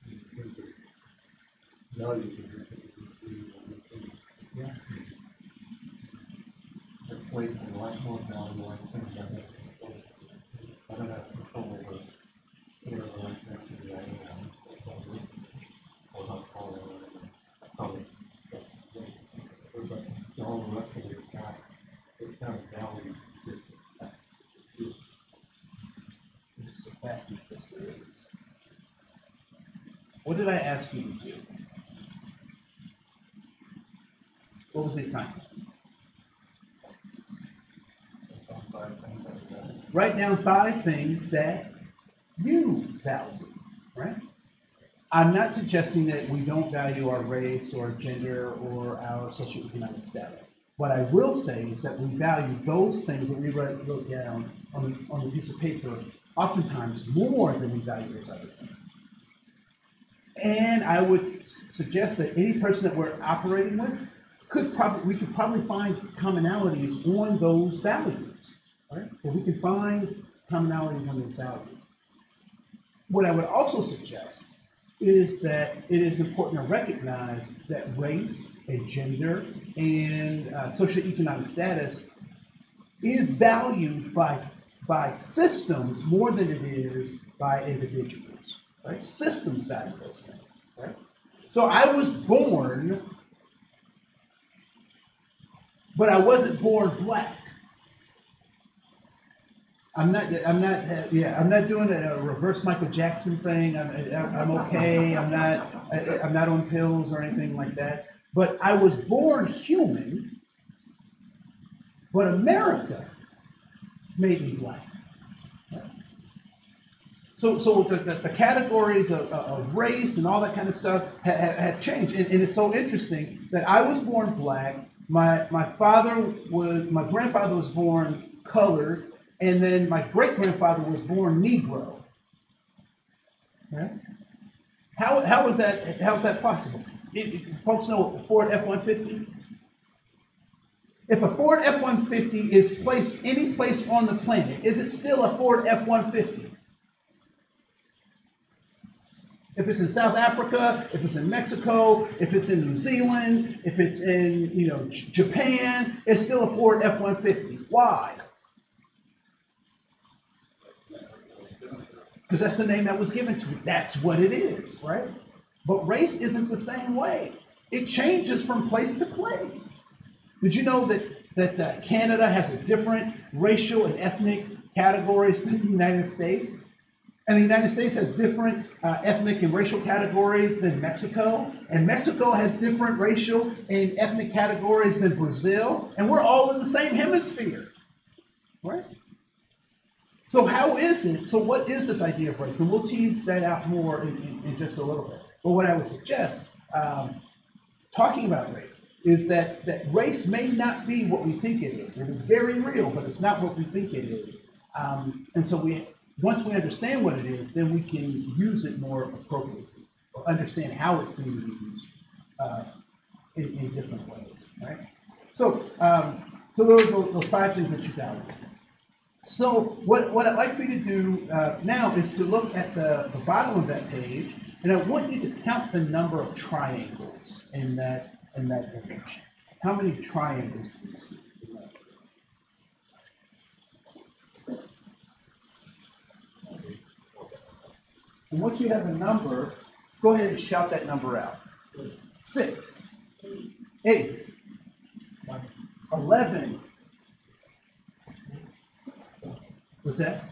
in terms of values of Yeah. they're placing a lot more value on things I have control. I don't have control over whatever I necessarily I am, or how tall I am, probably. But all the rest of it is not, it's kind of value. This is a fact because there is. What did I ask you to do? What was the assignment? Write down 5 things that you value, right? I'm not suggesting that we don't value our race or gender or our socioeconomic status. What I will say is that we value those things that we wrote down on a piece of paper oftentimes more than we value those other things. And I would suggest that any person that we're operating with we could probably find commonalities on those values, right? Or we can find commonalities on those values. What I would also suggest is that it is important to recognize that race and gender and socioeconomic status is valued by systems more than it is by individuals, right? Systems value those things, right? So I was born, but I wasn't born black. I'm not doing a reverse Michael Jackson thing. I'm okay. I'm not on pills or anything like that. But I was born human, but America made me black. So the categories of race and all that kind of stuff have changed. And it's so interesting that I was born black. My grandfather was born colored. And then my great-grandfather was born Negro. Right? How is that possible? Folks know a Ford F-150? If a Ford F-150 is placed any place on the planet, is it still a Ford F-150? If it's in South Africa, if it's in Mexico, if it's in New Zealand, if it's in Japan, it's still a Ford F-150. Why? Because that's the name that was given to it. That's what it is, right? But race isn't the same way. It changes from place to place. Did you know that Canada has a different racial and ethnic categories than the United States? And the United States has different ethnic and racial categories than Mexico. And Mexico has different racial and ethnic categories than Brazil. And we're all in the same hemisphere, right? So what is this idea of race? And we'll tease that out more in just a little bit. But what I would suggest, talking about race, is that race may not be what we think it is. It is very real, but it's not what we think it is. And so once we understand what it is, then we can use it more appropriately, or understand how it's being used in different ways, right? So those 5 things that you value. So what I'd like for you to do now is to look at the bottom of that page, and I want you to count the number of triangles in that image. How many triangles do you see? And once you have a number, go ahead and shout that number out. 6, 8, 11. What's that?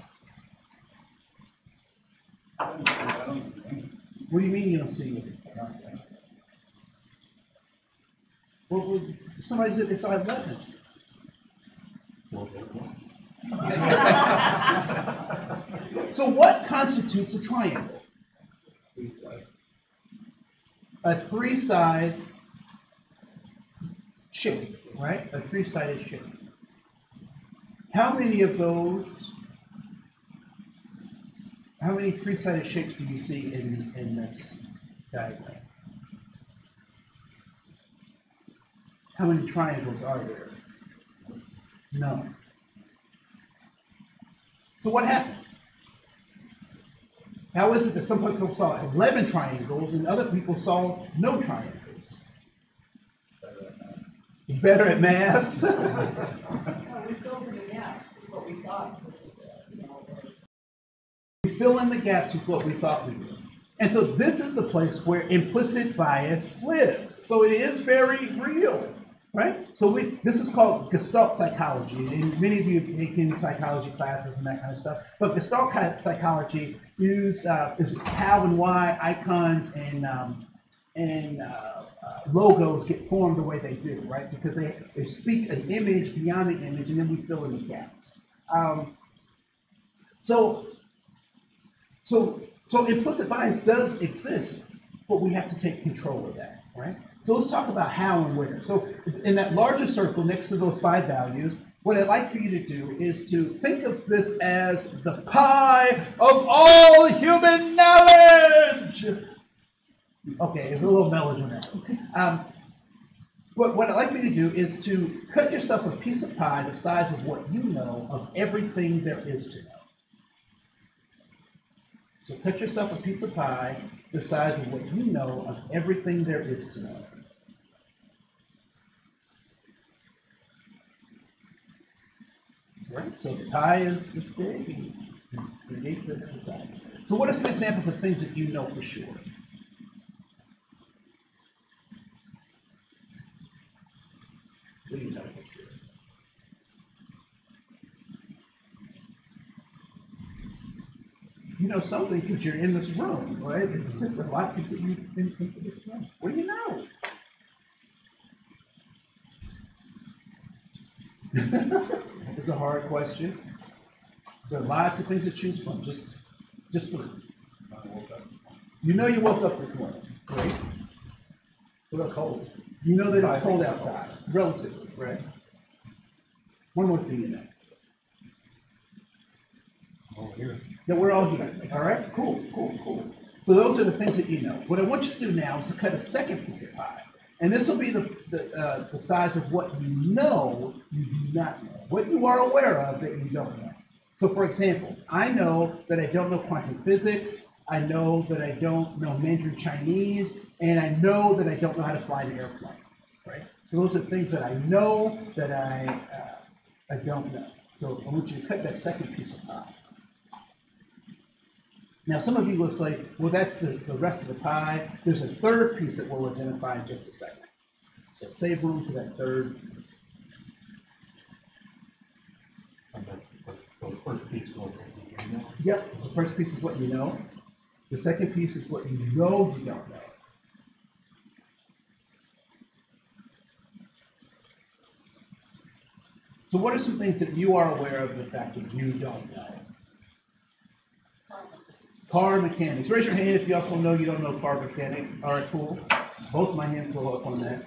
What do you mean you don't see it? Well, somebody said it's 11. So what constitutes a triangle? A 3-side shape, right? A 3-sided shape. How many 3-sided shapes do you see in this diagram? How many triangles are there? None. So what happened? How is it that some people saw 11 triangles and other people saw no triangles? Better at math? We filled in the gaps with what we thought. We fill in the gaps with what we thought we would. And so this is the place where implicit bias lives. So it is very real, right? So this is called Gestalt psychology. And many of you have taken psychology classes and that kind of stuff. But Gestalt psychology is how and why icons and logos get formed the way they do, right? Because they speak an image beyond the image, and then we fill in the gaps. So So implicit bias does exist, but we have to take control of that, right? So let's talk about how and where. So in that larger circle next to those 5 values, what I'd like for you to do is to think of this as the pie of all human knowledge. Okay, it's a little melodramatic. What I'd like for you to do is to cut yourself a piece of pie the size of what you know of everything there is to know. So cut yourself a piece of pie the size of what you know of everything there is to know. Right? So the pie is big and create the size. So what are some examples of things that you know for sure? What do you know for sure? You know something because you're in this room, right? There's a lot of people into this room. What do you know? It's a hard question. There are lots of things to choose from. Just 3. You know you woke up this morning, right? What about cold? You know that it's cold outside, relatively, right? One more thing you know. Oh, here. That we're all here. All right? Cool. So those are the things that you know. What I want you to do now is to cut a second piece of pie. And this will be the size of what you know you do not know. What you are aware of that you don't know. So for example, I know that I don't know quantum physics. I know that I don't know Mandarin Chinese. And I know that I don't know how to fly an airplane. Right? So those are things that I know that I don't know. So I want you to cut that second piece of pie. Now, some of you will say, well, that's the rest of the pie. There's a third piece that we'll identify in just a second. So save room for that third piece. The first piece was what you know. Yep, the first piece is what you know. The second piece is what you know you don't know. So what are some things that you are aware of the fact that you don't know? Car mechanics. Raise your hand if you also know you don't know car mechanics. All right, cool. Both my hands go up on that.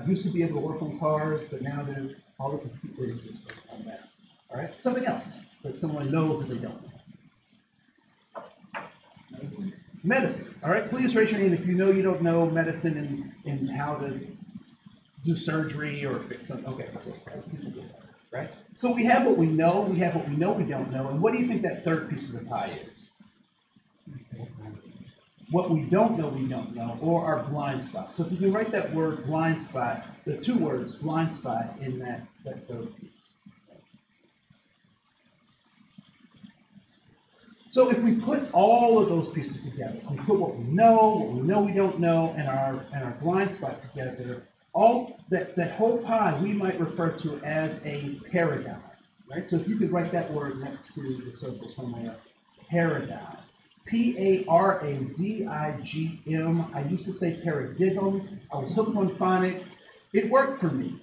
Used to be able to work on cars, but now there's all the computer systems on that. All right. Something else that someone knows that they don't know. Medicine. All right. Please raise your hand if you know you don't know medicine and how to do surgery or fix something. Okay. Right. So we have what we know. We have what we know we don't know. And what do you think that third piece of the pie is? What we don't know, or our blind spot. So if you can write that word blind spot, the 2 words blind spot in that third piece. So if we put all of those pieces together, we put what we know we don't know, and our blind spot together, all that whole pie we might refer to as a paradigm. Right? So if you could write that word next to the circle somewhere, paradigm. Paradigm. I used to say paradigm. I was hooked on phonics. It worked for me.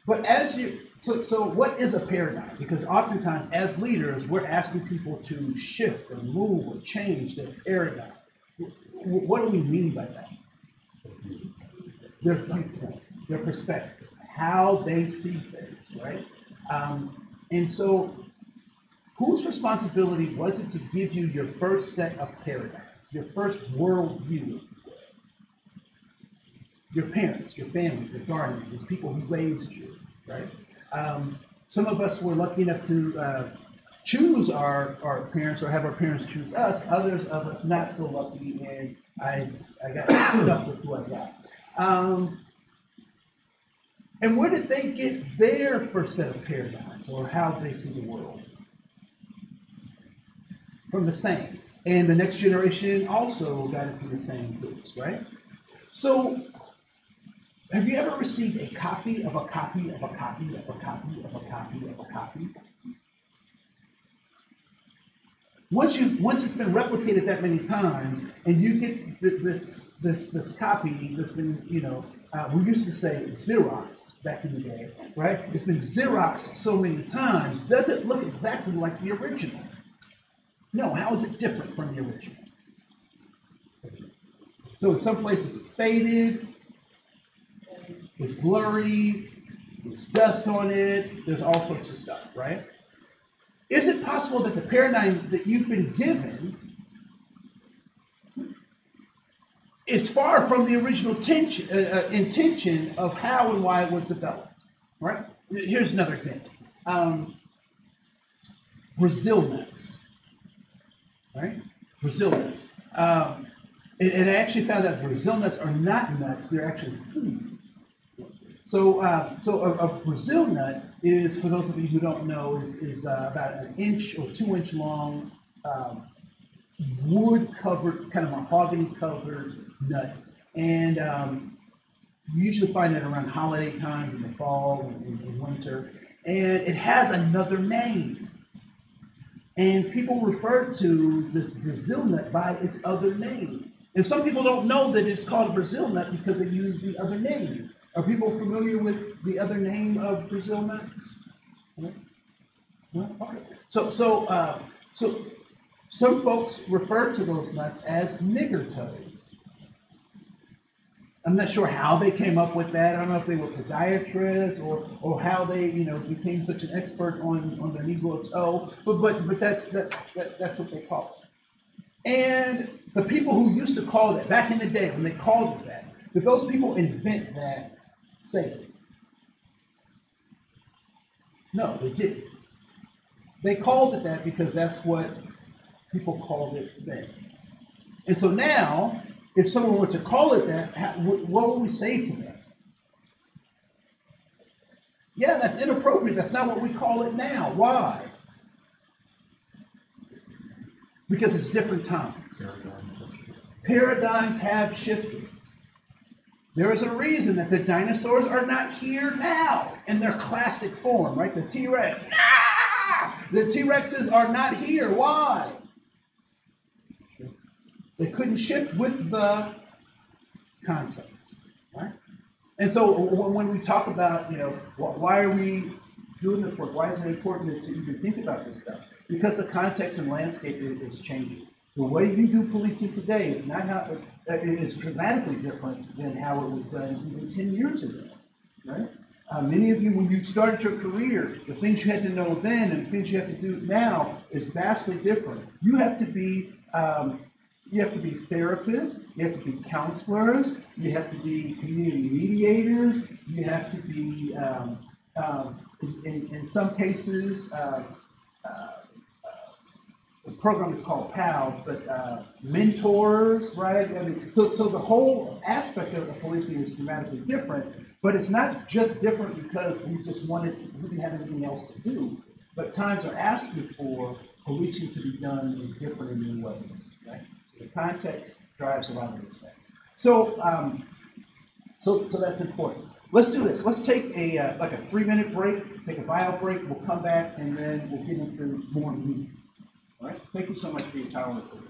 But as you, so what is a paradigm? Because oftentimes as leaders, we're asking people to shift or move or change their paradigm. What do we mean by that? Their viewpoint, their perspective, how they see things, right? And so whose responsibility was it to give you your first set of paradigms, your first worldview? Your parents, your family, your guardians, the people who raised you, right? Some of us were lucky enough to choose our parents or have our parents choose us. Others of us not so lucky, and I got stuck with who I got. And where did they get their first set of paradigms or how they see the world? From the same. And the next generation also got it from the same groups, right? So, have you ever received a copy of a copy of a copy of a copy of a copy of a copy? Once it's been replicated that many times, and you get this copy that's been, we used to say Xeroxed, back in the day, right? It's been Xeroxed so many times. Does it look exactly like the original? No, how is it different from the original? So in some places it's faded, it's blurry, there's dust on it, there's all sorts of stuff, right? Is it possible that the paradigm that you've been given is far from the original intention of how and why it was developed, right? Here's another example. Brazil nuts, right? Brazil nuts. And I actually found out Brazil nuts are not nuts, they're actually seeds. So a Brazil nut is, for those of you who don't know, is about an inch or 2 inch long, wood-covered, kind of mahogany-covered nut. And you usually find it around holiday times in the fall and in winter. And it has another name. And people refer to this Brazil nut by its other name. And some people don't know that it's called a Brazil nut because they use the other name. Are people familiar with the other name of Brazil nuts? No? Okay. So some folks refer to those nuts as nigger toes. I'm not sure how they came up with that. I don't know if they were podiatrists or how they became such an expert on the Negro toe. But that's what they call it. And the people who used to call it back in the day when they called it that, did those people invent that saying? No, they didn't. They called it that because that's what people called it then. And so now, if someone were to call it that, what would we say to them? Yeah, that's inappropriate. That's not what we call it now. Why? Because it's different times. Paradigms have shifted. There is a reason that the dinosaurs are not here now in their classic form, right? The T-Rex. The T-Rexes are not here. Why? They couldn't shift with the context, right? And so when we talk about, why are we doing this work? Why is it important to even think about this stuff? Because the context and landscape is changing. The way you do policing today is not how it is dramatically different than how it was done even 10 years ago, right? Many of you, when you started your career, the things you had to know then and the things you have to do now is vastly different. You have to be therapists, you have to be counselors, you have to be community mediators, you have to be, in some cases, the program is called PALS, but mentors, right? I mean, so the whole aspect of the policing is dramatically different, but it's not just different because we didn't have anything else to do, but times are asking for policing to be done in different and new ways, right? So the context drives a lot of these things. So that's important. Let's do this. Let's take a 3-minute break, take a bio break. We'll come back and then we'll get into more meat. All right. Thank you so much for your time with us.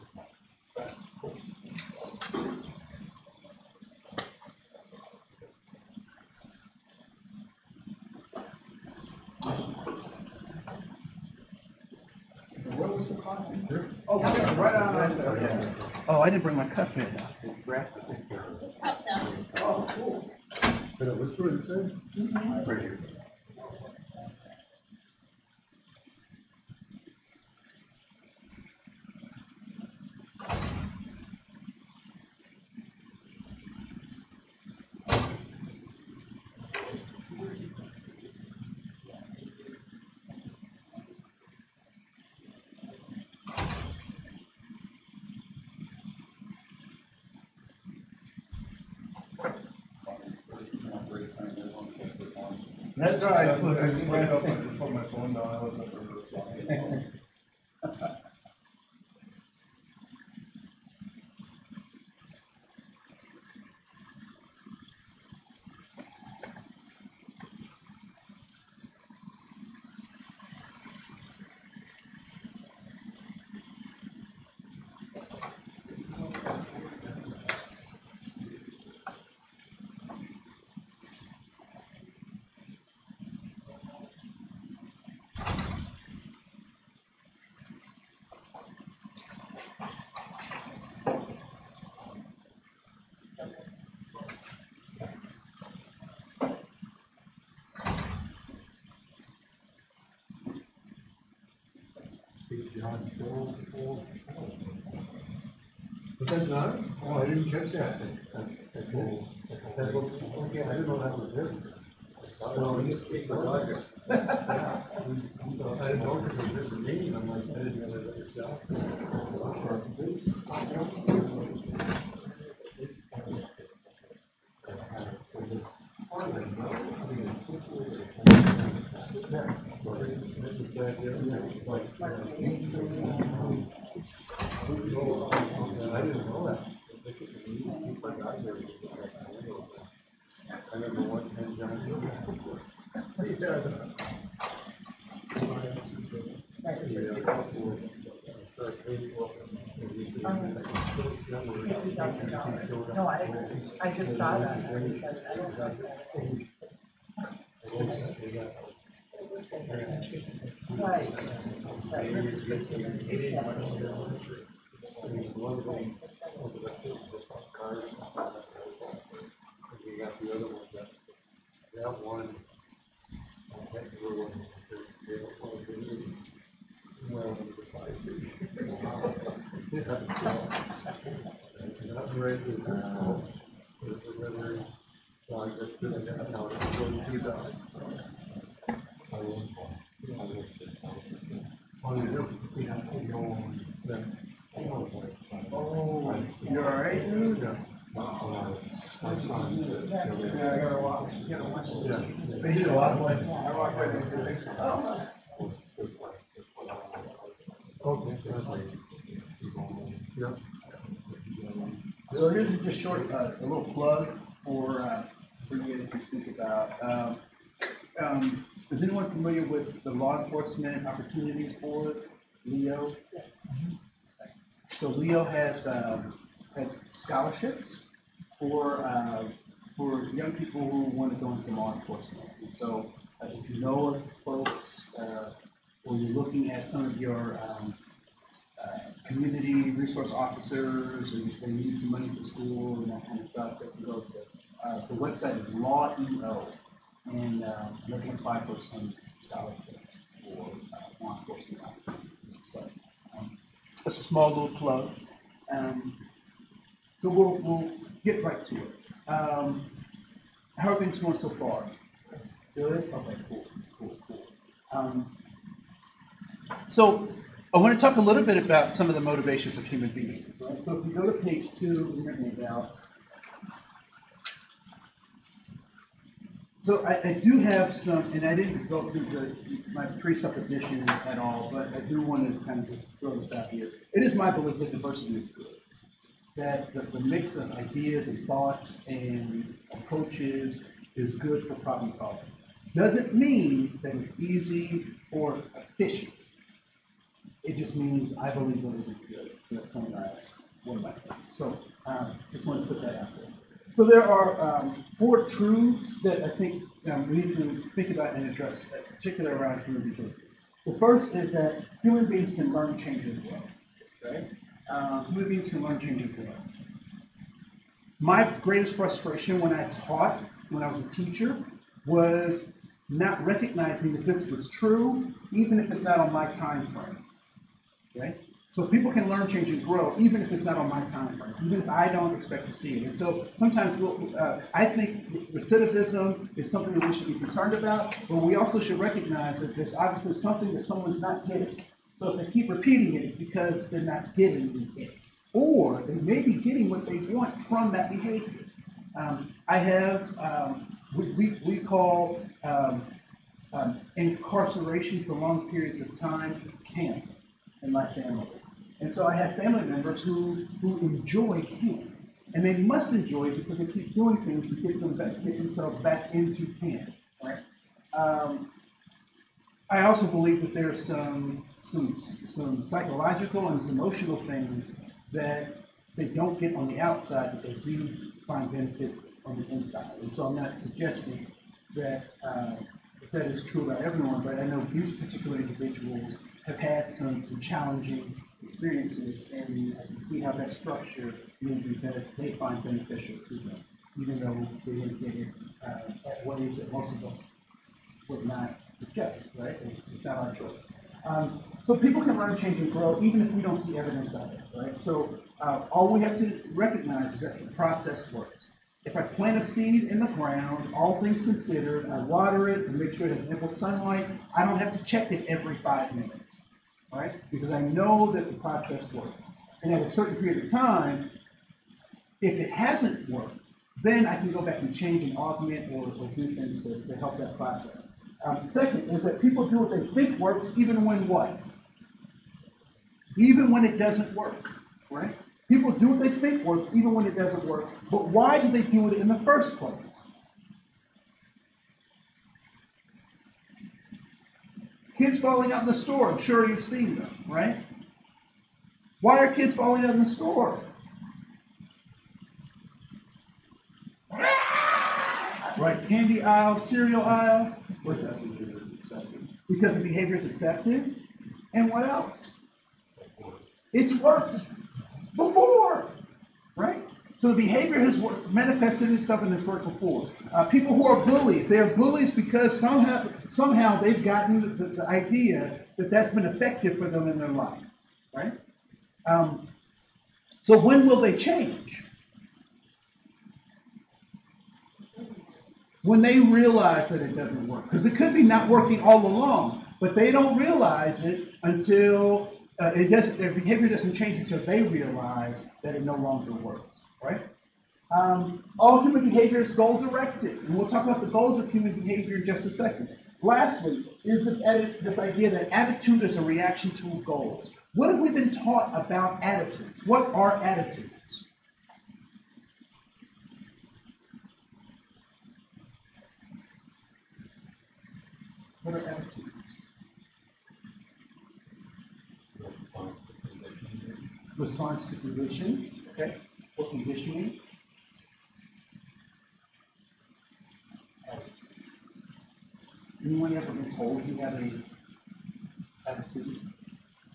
What was the coffee? Oh, yeah, right on right there. Oh, I didn't bring my cup in. Oh, cool. But it was what it said? Right here. That's all right. Look, I just went up and just put my phone down. I wasn't responding. But that's not, oh, I didn't catch that. Okay, I didn't know that was there. Well, you take the Roger. I didn't know it was just a name, I'm like, I didn't know that was job. I didn't know that. I remember one time, No, I just saw that. I said, I don't like that. Right. we got the other one, that one, that blue one, well, not right, so I just did that, now it's going to that. Oh, you all right, dude? Yeah. My son. Yeah, I gotta watch. Yeah. They did a lot of like, I walked right into the Okay. Yeah. So here's just a short, a little plug for you guys to think about. Is anyone familiar with the Law Enforcement Opportunities Board, LEO? So LEO has scholarships for young people who want to go into law enforcement. And so if you know of folks, or you're looking at some of your community resource officers, and they need some money for school and that kind of stuff, they can go to the website is LawEO, and they can apply for some scholarships for law enforcement opportunities. So that's a small little plug. So we'll get right to it. How are things going so far? Good? Okay, cool. So I want to talk a little bit about some of the motivations of human beings. Right? So if you go to page 2 in your handout, so I do have some, and I didn't go through my presupposition at all, but I do want to kind of just throw this out here. It is my belief that diversity is good. That the mix of ideas and thoughts and approaches is good for problem solving. Doesn't mean that it's easy or efficient. It just means I believe that it is good. So that's one of my things. So just want to put that out there. So there are 4 truths that I think we need to think about and address, particularly around human behavior. The first is that human beings can learn, change, and grow. Okay? Human beings can learn, change, and grow. My greatest frustration when I taught, when I was a teacher, was not recognizing that this was true, even if it's not on my time frame. Okay? So people can learn, change, and grow, even if it's not on my time frame, even if I don't expect to see it. And so sometimes I think recidivism is something that we should be concerned about, but we also should recognize that there's obviously something that someone's not getting. So if they keep repeating it, it's because they're not getting it. Or they may be getting what they want from that behavior. I have, we call incarceration for long periods of time camp in my family. And so I have family members who enjoy camp. And they must enjoy it because they keep doing things to get themselves back into camp. Right? I also believe that there's some psychological and some emotional things that they don't get on the outside that they do find benefit on the inside. And so I'm not suggesting that that is true about everyone, but I know these particular individuals have had some challenging experiences, and I can see how that structure may be that they find beneficial to them, even though they didn't get it at ways that most of us would not suggest, right? It's not our choice. So people can learn, change, and grow even if we don't see evidence of it, right? So all we have to recognize is that the process works. If I plant a seed in the ground, all things considered, I water it and make sure it has ample sunlight, I don't have to check it every 5 minutes, right? Because I know that the process works. And at a certain period of time, if it hasn't worked, then I can go back and change and augment or do things to help that process. Second is that people do what they think works even when what? Even when it doesn't work, right? People do what they think works even when it doesn't work. But why do they do it in the first place? Kids falling out in the store, I'm sure you've seen them, right? Why are kids falling out in the store? Right, candy aisle, cereal aisle. What's that? Because the behavior is accepted. And what else? It's worked before, right? So the behavior has manifested itself and has worked before. People who are bullies, they are bullies because somehow they've gotten the idea that that's been effective for them in their life, right? So when will they change? When they realize that it doesn't work. Because it could be not working all along, but they don't realize it until their behavior doesn't change until they realize that it no longer works, right? All human behavior is goal-directed, and we'll talk about the goals of human behavior in just a second. Lastly, is this idea that attitude is a reaction to goals. What have we been taught about attitudes? What are attitudes? What are attitudes? Response to conditions. Okay. What conditioning? Anyone ever been told you have an attitude?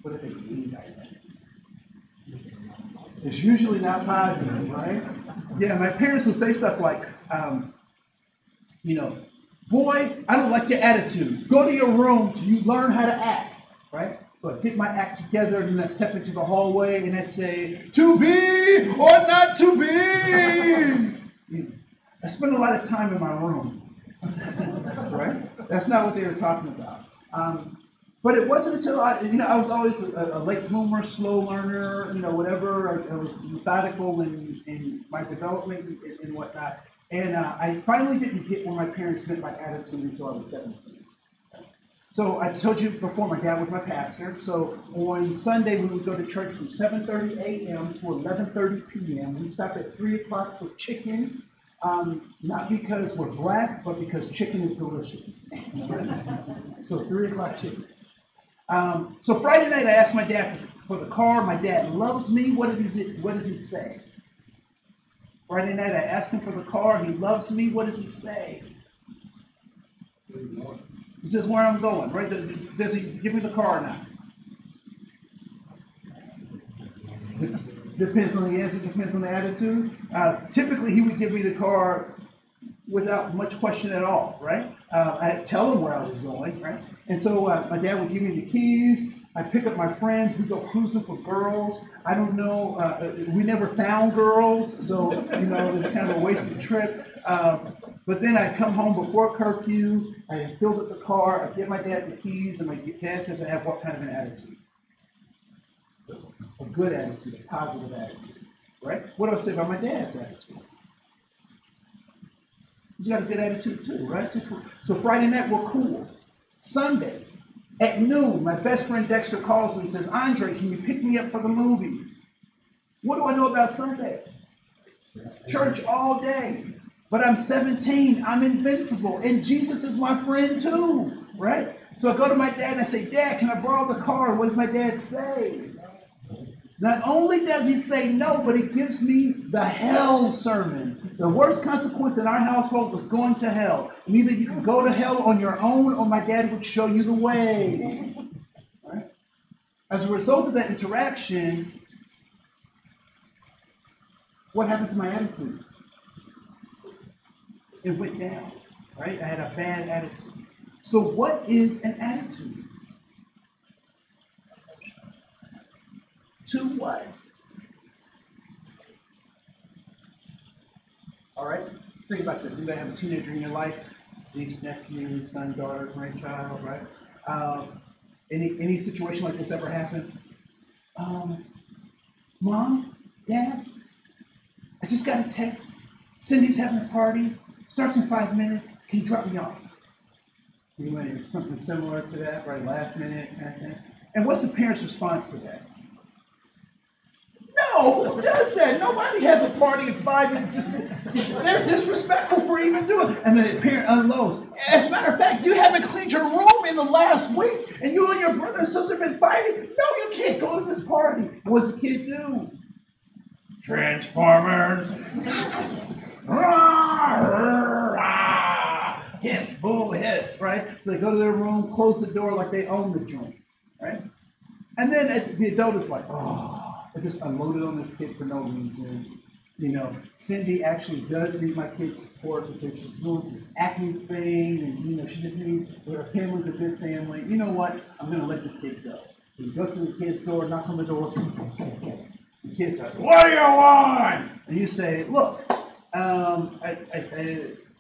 What do they mean by that? It's usually not positive, right? Yeah, my parents would say stuff like, boy, I don't like your attitude. Go to your room till you learn how to act, right? So I get my act together and then I step into the hallway and I'd say, to be or not to be. I spend a lot of time in my room, right? That's not what they were talking about. But it wasn't until I was always a late bloomer, slow learner, whatever. I was methodical in my development and whatnot. And I finally didn't get where my parents meant by attitude until I was 17. So I told you before, my dad was my pastor. So on Sunday, we would go to church from 7:30 a.m. to 11:30 p.m. We stopped at 3 o'clock for chicken, not because we're black, but because chicken is delicious. So 3 o'clock chicken. So Friday night, I asked my dad for the car. My dad loves me. What did he say? Friday night, I asked him for the car. He loves me. What does he say? He says where I'm going, right? Does he give me the car or not? Depends on the answer, depends on the attitude. Typically, he would give me the car without much question at all, right? I'd tell him where I was going, right? And so my dad would give me the keys. I'd pick up my friends. We'd go cruising for girls. I don't know. We never found girls, so, it's kind of a wasted trip. But then I'd come home before curfew. I had filled up the car. I'd give my dad the keys, and my dad says I have what kind of an attitude? A good attitude, a positive attitude, right? What do I say about my dad's attitude? He's got a good attitude too, right? So Friday night, we're cool. Sunday, at noon, my best friend Dexter calls me and says, Andre, can you pick me up for the movies? What do I know about Sunday? Church all day. But I'm 17, I'm invincible, and Jesus is my friend too, right? So I go to my dad and I say, Dad, can I borrow the car? What does my dad say? Not only does he say no, but he gives me the hell sermon. The worst consequence in our household was going to hell. And either you can go to hell on your own, or my dad would show you the way. Right? As a result of that interaction, what happened to my attitude? It went down, right? I had a bad attitude. So what is an attitude? to what? All right, think about this. Anybody have a teenager in your life? Niece, nephew, son, daughter, grandchild, right? Any situation like this ever happen? Mom, Dad, I just got a text. Cindy's having a party. Starts in 5 minutes. Can you drop me off? Anyway, something similar to that, right? Last minute kind of thing. And what's the parent's response to that? No, who does that? Nobody has a party at 5 minutes. They're disrespectful for even doing it. And then the parent unloads. As a matter of fact, you haven't cleaned your room in the last week, and you and your brother and sister have been fighting. No, you can't go to this party. And what's the kid do? Transformers. Yes, bull hits, right? So they go to their room, close the door like they own the joint, right? And then the adult is like, oh, I just unloaded on this kid for no reason. You know, Cindy actually does need my kid's support because she's doing this acting thing, and you know, she just needs, her family's a good family. You know what? I'm gonna let this kid go. So you go to the kid's door, knock on the door. The kid says, "What do you want?" And you say, "Look,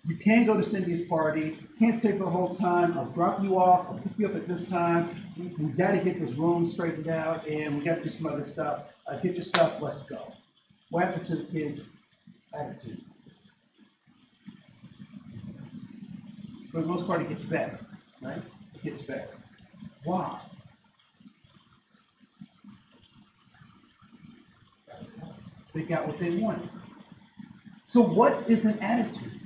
you can't go to Cindy's party. Can't stay for the whole time. I'll drop you off. I'll pick you up at this time. We got to get this room straightened out, and we got to do some other stuff. Get your stuff. Let's go." What happened to the kid's attitude? For the most part, it gets better, right? It gets better. Why? They got what they wanted. So what is an attitude?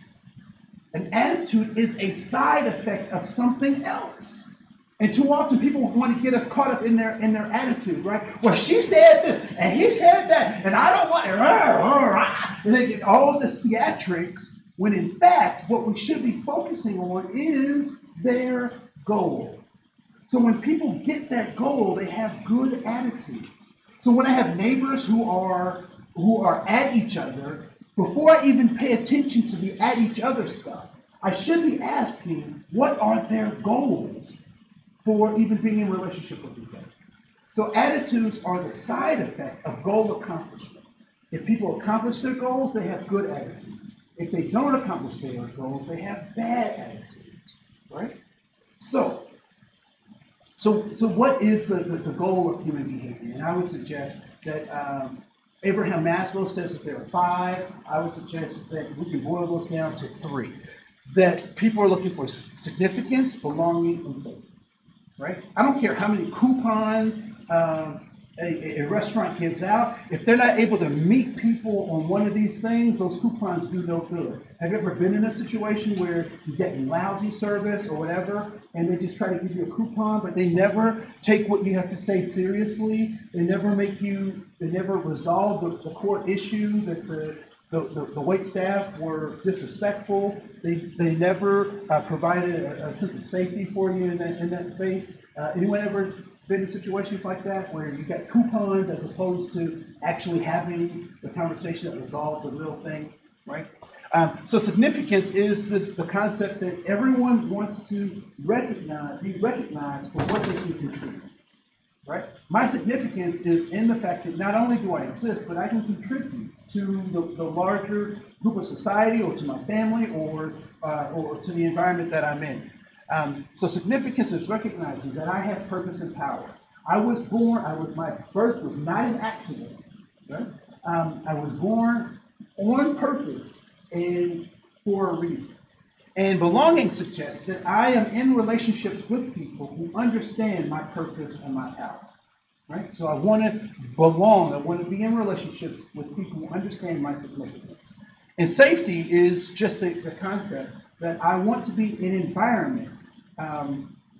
An attitude is a side effect of something else. And too often people want to get us caught up in their attitude, right? Well, she said this, and he said that, and I don't want it. And they get all this theatrics, when in fact, what we should be focusing on is their goal. So when people get that goal, they have good attitude. So when I have neighbors who are at each other, before I even pay attention to the at each other stuff, I should be asking, what are their goals for even being in relationship with each other? So attitudes are the side effect of goal accomplishment. If people accomplish their goals, they have good attitudes. If they don't accomplish their goals, they have bad attitudes, right? So what is the goal of human behavior? And I would suggest that Abraham Maslow says that there are 5. I would suggest that we can boil those down to 3. That people are looking for significance, belonging, and safety. Right? I don't care how many coupons a restaurant gives out. If they're not able to meet people on one of these things, those coupons do no good. Have you ever been in a situation where you're getting lousy service or whatever, and they just try to give you a coupon, but they never take what you have to say seriously? They never resolve the core issue that the wait staff were disrespectful. They never provided a sense of safety for you in that space. Anyone ever been in situations like that where you got coupons as opposed to actually having the conversation that resolves the real thing, right? So significance is the concept that everyone wants to be recognized for what they can contribute. Right? My significance is in the fact that not only do I exist, but I can contribute to the larger group of society, or to my family, or to the environment that I'm in. So significance is recognizing that I have purpose and power. I was born. My birth was not an accident. Right? I was born on purpose and for a reason. And belonging suggests that I am in relationships with people who understand my purpose and my power. Right? So I want to belong. I want to be in relationships with people who understand my significance. And safety is just the concept that I want to be in an environment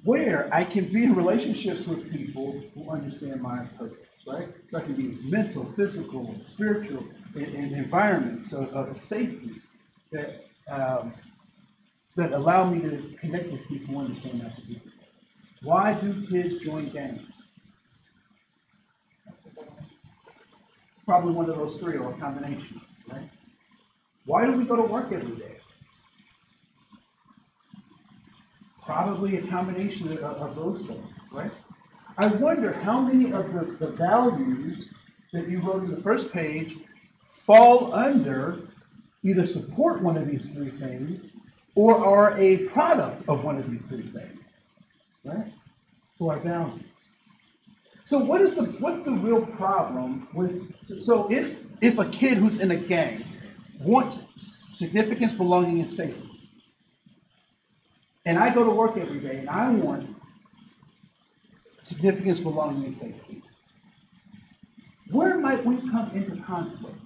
where I can be in relationships with people who understand my purpose. Right? So I can be mental, physical, spiritual, in environments of safety that allow me to connect with people who understand my significance. Why do kids join gangs? It's probably one of those 3 or a combination, right? Why do we go to work every day? Probably a combination of those things, right? I wonder how many of the values that you wrote in the first page fall under either support one of these three things or are a product of one of these three things, right? So our values. So what's the real problem with, so if a kid who's in a gang wants significance, belonging, and safety, and I go to work every day and I want significance, belonging, and safety, where might we come into conflict?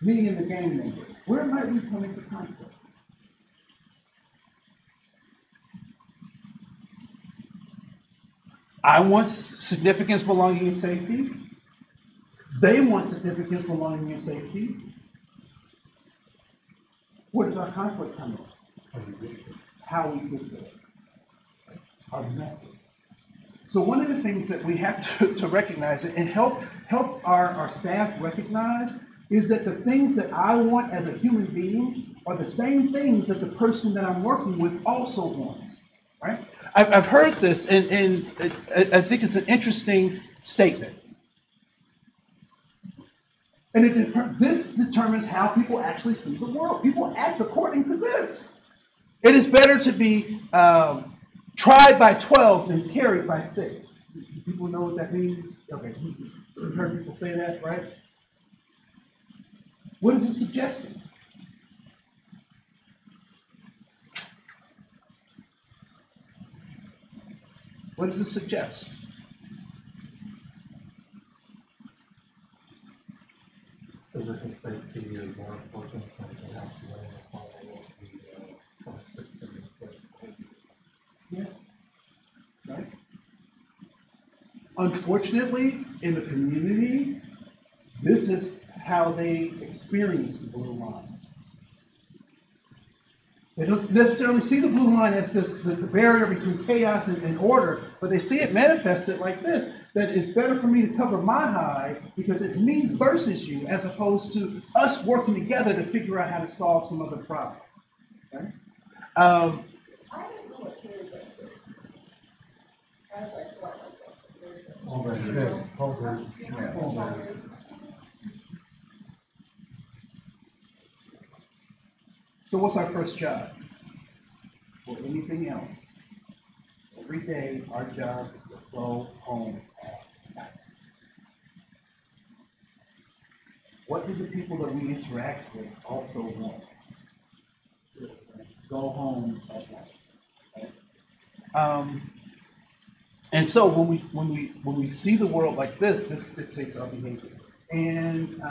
Me and the gang member, where might we come into conflict? I want significance, belonging, and safety. They want significance, belonging, and safety. Where does our conflict come in? How we get there. Our methods. So one of the things that we have to recognize and help our staff recognize is that the things that I want as a human being are the same things that the person that I'm working with also wants, right? I've heard this, and I think it's an interesting statement. And this determines how people actually see the world. People act according to this. It is better to be tried by 12 than carried by 6. Do people know what that means? Okay, you've heard people say that, right? What is it suggesting? What does it suggest? Does it expect to be more important than the house Yeah. Right? Unfortunately, in the community, this is how they experience the blue line. They don't necessarily see the blue line as the barrier between chaos and order, but they see it manifested like this, that it's better for me to cover my hide because it's me versus you, as opposed to us working together to figure out how to solve some other problem. Okay? I don't know what carry this is. I was like, what? So what's our first job? Or anything else? Every day, our job is to go home at night. What do the people that we interact with also want? To go home at night. Right? And so when we see the world like this dictates our behavior. And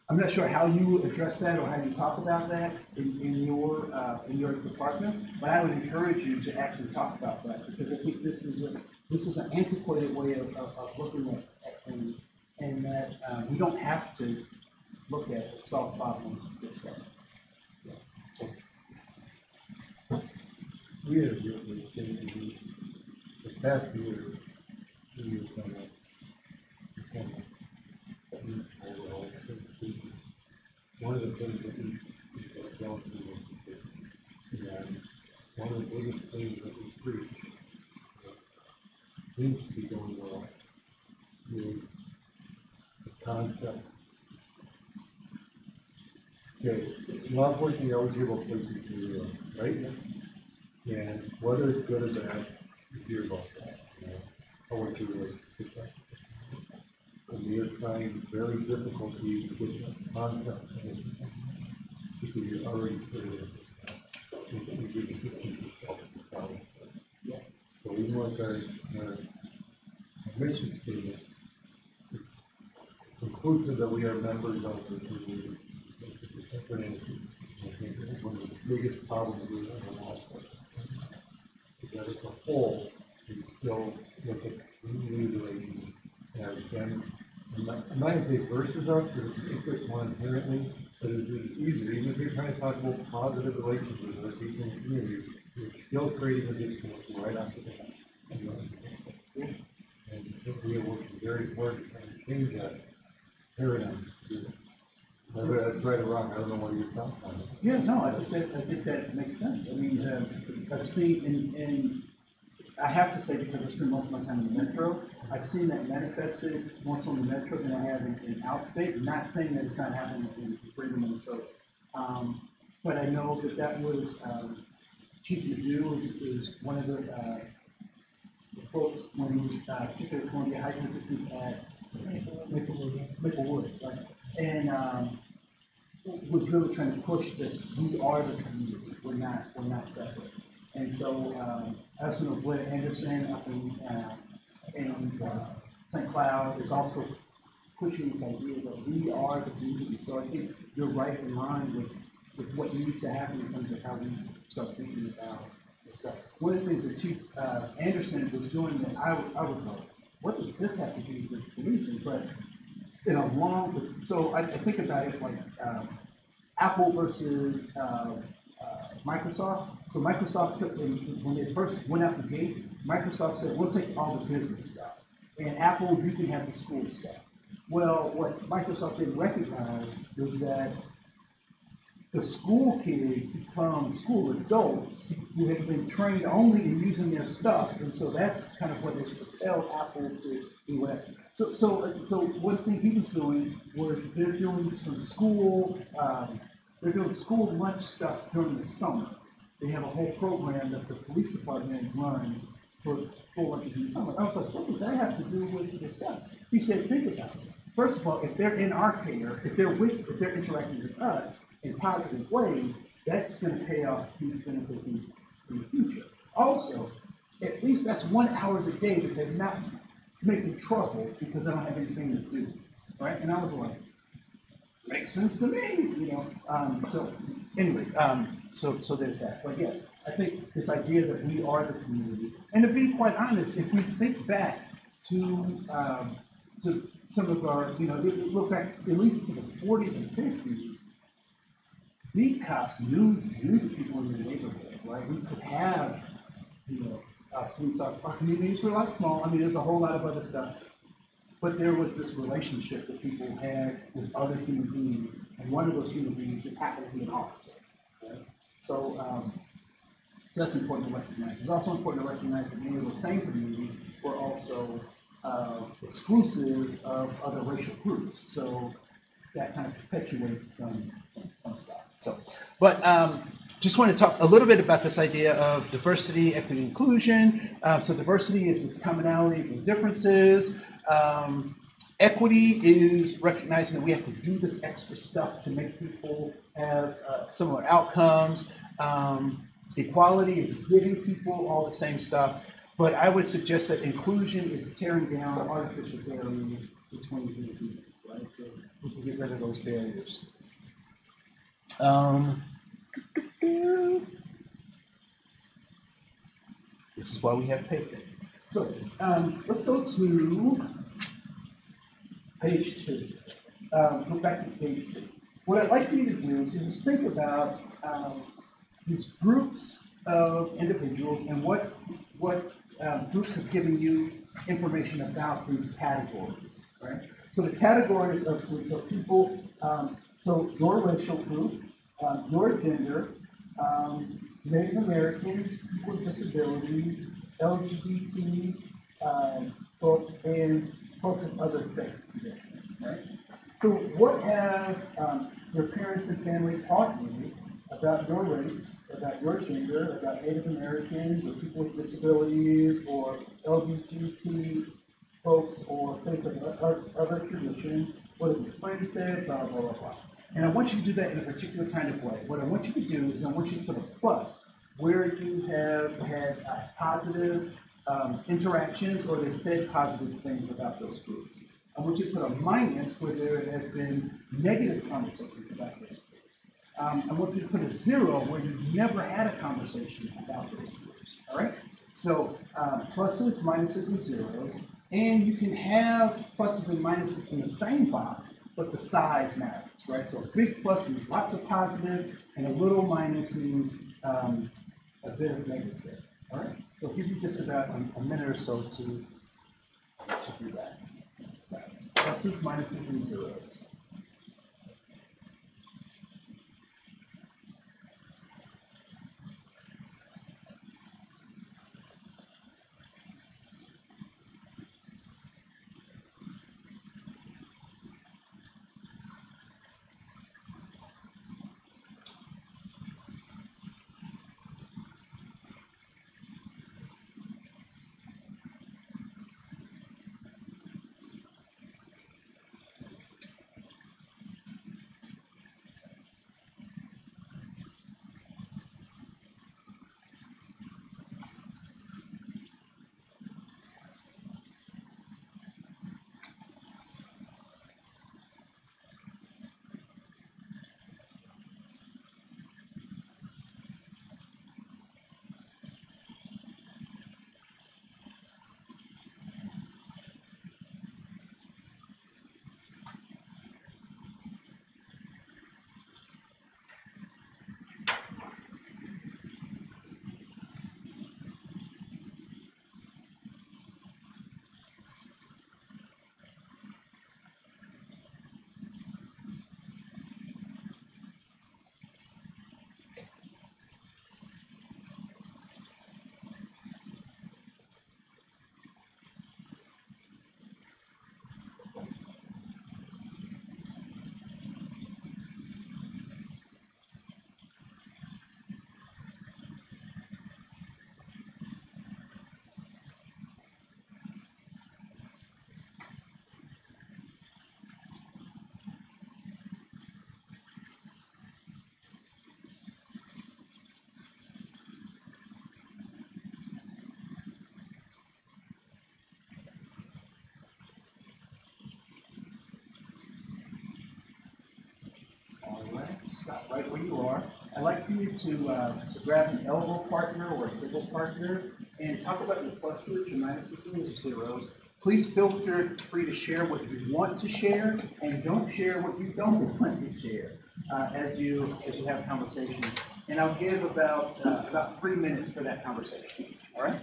I'm not sure how you address that or how you talk about that in your department, but I would encourage you to actually talk about that because I think this is an antiquated way of looking at things, and that we don't have to look at solve problems this way. We have really changed the past year. We have done one of the things that we dealt with, and one of the biggest things that we preach seems to be going well is the concept. Okay, law enforcement, you always hear about places to live, right? And whether it's good or bad, you hear about that, you know, how what's your relationship with that? And we are trying very difficulty to get that concept because you're already put it in this concept. So even with our mission statement, it's inclusive that we are members of the community. It's a separate entity. I think it's one of the biggest problems we have in law enforcement. That as a whole, we still look at community relations as them. I'm not going to say versus us, because it makes one inherently, but it's easier. Even if you're trying to talk about positive relationships with other people in the community, you're still creating a disconnect right after that. And we are working very hard to try to change that paradigm. Whether that's right or wrong, I don't know what your thoughts on it. Yeah, no, I think that makes sense. I mean, I've seen in I have to say, because I spend most of my time in the metro, I've seen that manifested more so in the metro than I have in outstate. I'm not saying that it's not happening in Freedom, Minnesota. But I know that that was, Chief Ledoux is one of the folks when he was, particularly Columbia High School at Maplewood, right? And, was really trying to push this, we are the community, we're not separate. And so, I also know Blair Anderson up in St. Cloud is also pushing this idea that we are the community. So I think you're right in line with what needs to happen in terms of how we start thinking about this. One of the things that Chief Anderson was doing that I was like, what does this have to do with policing? But in a long, so I think about it like Apple versus Microsoft. So Microsoft took, when they first went out the gate, Microsoft said, we'll take all the business stuff. And Apple, you can have the school stuff. Well, what Microsoft didn't recognize was that the school kids become school adults who have been trained only in using their stuff. And so that's kind of what has propelled Apple to do that. So one thing he was doing was they're doing some school, they're doing school lunch stuff during the summer. They have a whole program that the police department runs for school lunches in the summer. I was like, what does that have to do with this stuff? He said, think about it. First of all, if they're in our care, if they're interacting with us in positive ways, that's going to pay off huge benefits in the future. Also, at least that's 1 hour a day that they're not making trouble because they don't have anything to do, right? And I was like, makes sense to me, you know. So anyway, so there's that. But yes, I think this idea that we are the community, and to be quite honest, if we think back to some of our, you know, look back at least to the 40s and 50s, beat cops knew the people in the neighborhood, right? We could have, you know, police officers. Our communities were a lot small. I mean, there's a whole lot of other stuff. But there was this relationship that people had with other human beings, and one of those human beings just happened to be an officer. Right? So that's important to recognize. It's also important to recognize that many of those same communities were also exclusive of other racial groups. So that kind of perpetuates some stuff. So, but just want to talk a little bit about this idea of diversity, equity, inclusion. So diversity is this commonalities and differences. Equity is recognizing that we have to do this extra stuff to make people have similar outcomes. Equality is giving people all the same stuff. But I would suggest that inclusion is tearing down artificial barriers between people, right? So we can get rid of those barriers. This is why we have paper. So let's go to page 2. Go back to page 2. What I'd like for you to do is just think about these groups of individuals and what groups have given you information about these categories, right? So the categories of groups of people, so your racial group, your gender, Native Americans, people with disabilities, LGBT folks, and folks of other faiths, right? So what have your parents and family taught you about your race, about your gender, about Native Americans, or people with disabilities, or LGBT folks, or faith of other traditions? What have your friends said, blah, blah, blah, blah. And I want you to do that in a particular kind of way. What I want you to do is I want you to put a plus where you have had positive interactions or they said positive things about those groups. I want you to put a minus where there have been negative conversations about those groups. I want you to put a 0 where you've never had a conversation about those groups. All right? So pluses, minuses, and zeros. And you can have pluses and minuses in the same box, but the size matters, right? So a big plus means lots of positive, and a little minus means a bit of negative. All right? So I'll give you just about a minute or so to do that. Pluses, minuses, and zeros. stop right where you are. I'd like for you to grab an elbow partner or a table partner and talk about your pluses, your minuses, and your zeros. Please feel free to share what you want to share, and don't share what you don't want to share as you have a conversation. And I'll give about 3 minutes for that conversation. All right?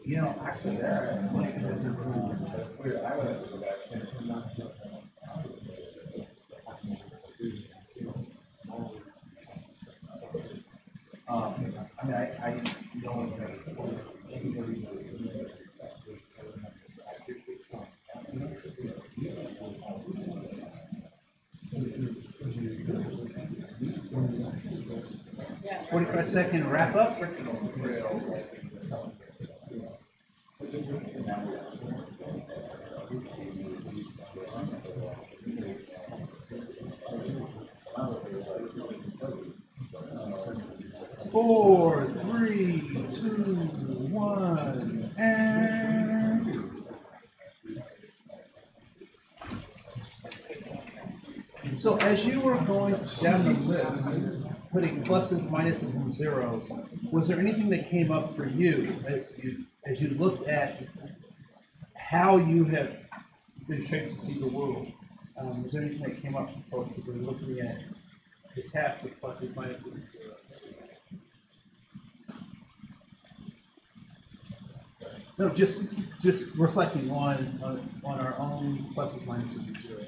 You know, actually, there. I mean, I don't. Yeah. 45-second wrap up. Four, three, two, one, and. So as you were going down the list, putting pluses, minuses, and zeros, was there anything that came up for you as you looked at how you have been shaped to see the world? Was there anything that came up for folks that were looking at the task with pluses, minuses, and zeros? No, just reflecting on our own pluses, minuses, and zeros.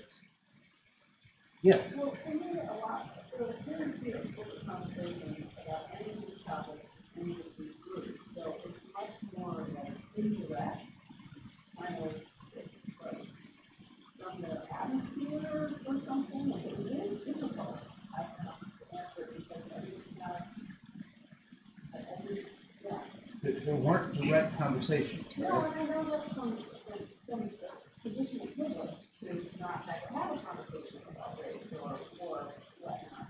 Yeah. Well, for me, a lot, so parents do explicit conversations about any of these topics, any of these groups, so it's much more like indirect, kind of, like, from the atmosphere or something, like, it's very difficult, I found, to answer, because everything has, yeah. There weren't direct conversations, No, right? and I know that's some traditional privilege to not have a conversation about race or whatnot,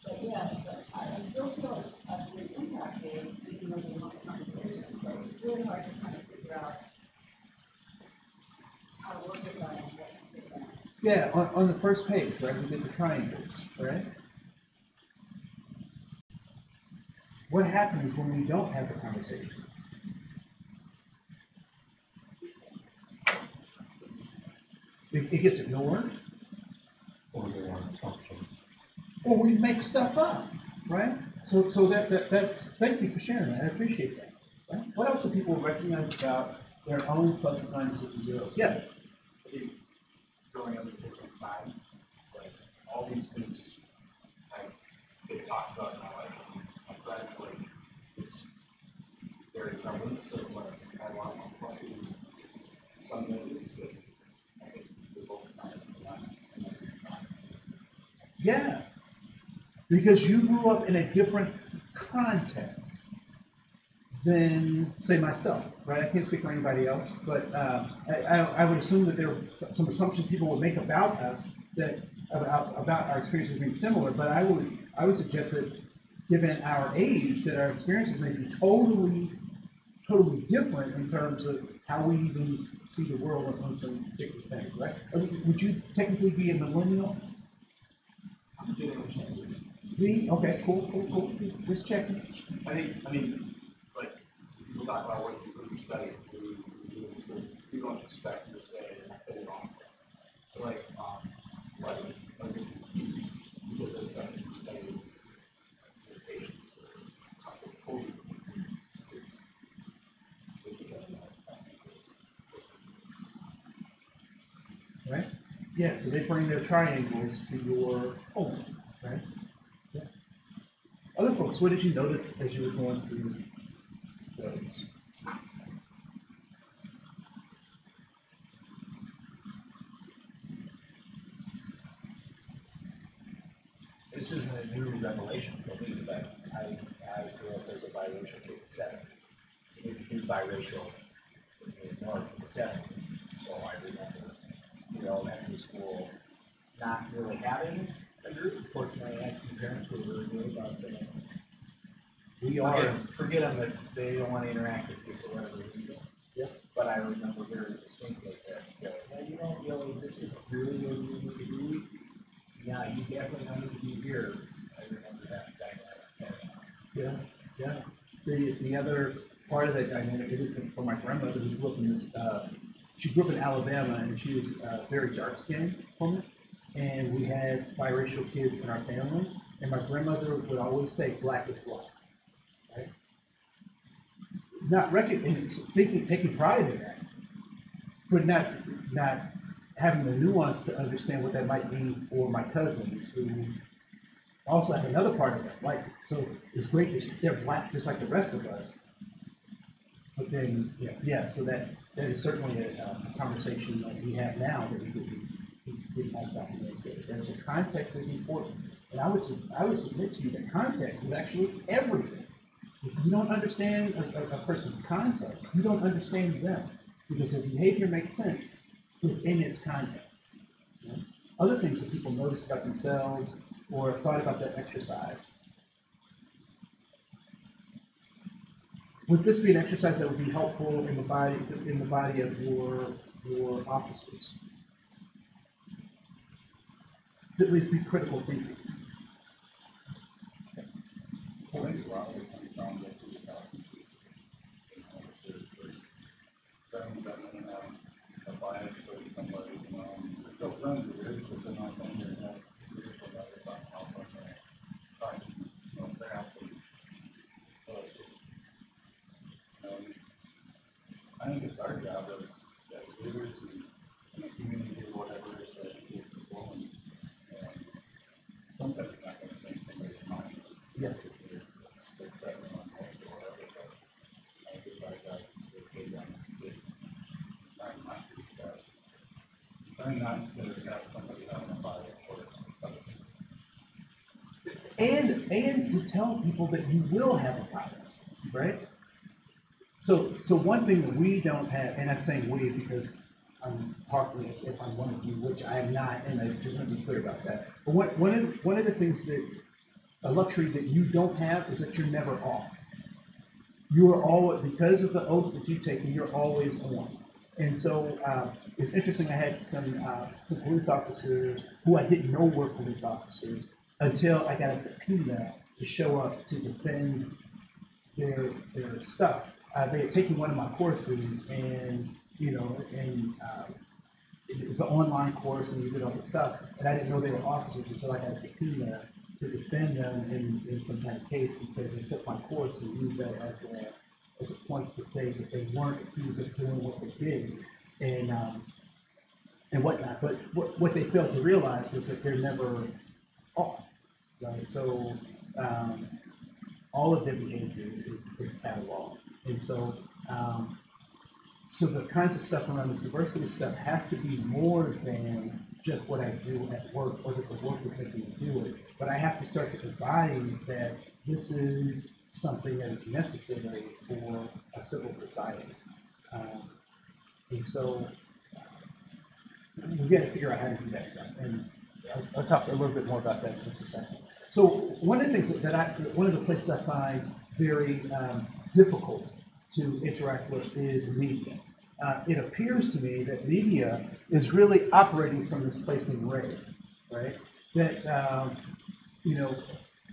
but yeah, but I still feel a big impact there, even though they want a conversation, so it's really hard to kind of figure out how to work with that and what to do. Yeah, on the first page, right, we did the triangles, right? What happens when we don't have the conversation? It gets ignored, Or there are assumptions. or we make stuff up, right? So that's, thank you for sharing that, I appreciate that. Right? What else do people recognize about their own pluses, minuses, and zeros? Yes, I think growing up at a different time, like all these things I've been talked about in my life, and my friends, like it's very prevalent. So like I want to talk to some ways, but I think we're both kind of in line. yeah, because you grew up in a different context than, say, myself, right? I can't speak for anybody else, but I would assume that there are some assumptions people would make about us that about our experiences being similar. But I would suggest that, given our age, that our experiences may be totally different in terms of how we even see the world on some particular things, right? Would you technically be a millennial? Z? Okay, cool. Just checking. I mean, like people talk about what you study, you don't expect to say anything wrong. Like because of that you study Yeah, so they bring their triangles to your home, right? Yeah. Other folks, what did you notice as you were going through those? This isn't a new revelation for me, but I grew up as a biracial kid in the seventies. We knew biracial in the north in the seventies, so I remember elementary school not really having a group. Fortunately, I had two parents who were really good about that. Forget them if they don't want to interact with you for whatever reason. Yeah. But I remember very distinctly that, you don't really, this isn't really where you need to be. Yeah, you definitely don't need to be here. I remember that dynamic. Yeah. The other part of that dynamic is for my grandmother who grew up in this, she grew up in Alabama and she was very dark skinned woman. And we had biracial kids in our family. And my grandmother would always say, black is black. Right? Not taking pride in that, but not having the nuance to understand what that might mean for my cousins who also have another part of that. Like, so it's great that they're black just like the rest of us. But then, so that is certainly a conversation that we have now that we could have back in those days. And so context is important. And I would submit to you that context is actually everything. If you don't understand a person's context, you don't understand them. Because their behavior makes sense within its context. You know? Other things that people notice about themselves or thought about that exercise. Would this be an exercise that would be helpful in the body of your officers? At least be critical thinking. I think a lot of it comes down to friends that may have a bias towards somebody, they're still friends with it, but they're not saying they're not critical about it, about how much they're trying to, they're actually, so it's just, I think it's our job as leaders and the community or whatever it is that we people and sometimes it's not going to change somebody's mind. Yes. They're threatening on hold or whatever, but I think it's our job to stay down and trying not to do that. Trying not to have somebody having a bias or something. And to tell people that you will have a bias, right? So one thing that we don't have, and I'm saying we because I'm talking as if I'm one of you, which I am not, and I just want to be clear about that. But one of the things that a luxury that you don't have is that you're never off. You are always, because of the oath that you've taken, you're always on. And so it's interesting. I had some police officers who I didn't know were police officers until I got a subpoena to show up to defend their stuff. They had taken one of my courses, and it's an online course, and we did all this stuff. And I didn't know they were officers until I got a subpoena to defend them in some kind of case because they took my course and used that as a point to say that they weren't accused of doing what they did and whatnot. But what they failed to realize was that they're never off, right? So all of their behavior is cataloged. And so, so the kinds of stuff around the diversity stuff has to be more than just what I do at work or that the work is making me do it. But I have to start to embody that this is something that is necessary for a civil society. And so we got to figure out how to do that stuff. And I'll talk a little bit more about that in just a second. So one of the things one of the places I find very difficult to interact with is media. It appears to me that media is really operating from this place in gray, right? That,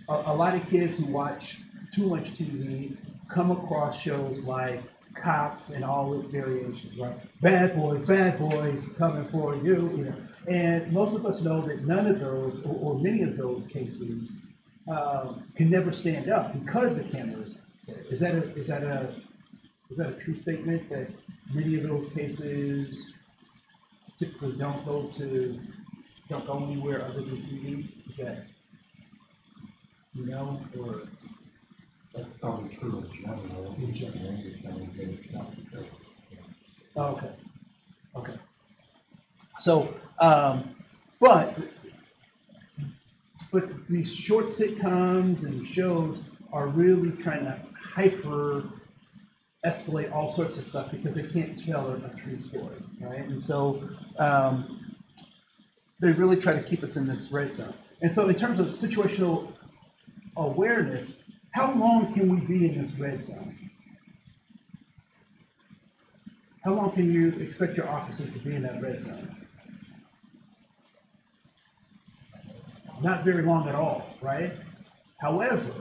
a lot of kids who watch too much TV come across shows like Cops and all its variations, right? Bad boys coming for you, And most of us know that none of those, or many of those cases, can never stand up because the cameras. Is that a true statement that many of those cases typically don't go anywhere other than TV? Is that, or? That's probably true in general. In general, English, I would get it down to true. Okay. Okay. So, but these short sitcoms and shows are really trying to hyper escalate all sorts of stuff because they can't tell a true story, right? And so they really try to keep us in this red zone. And so in terms of situational awareness, how long can we be in this red zone? How long can you expect your officers to be in that red zone? Not very long at all, right? However,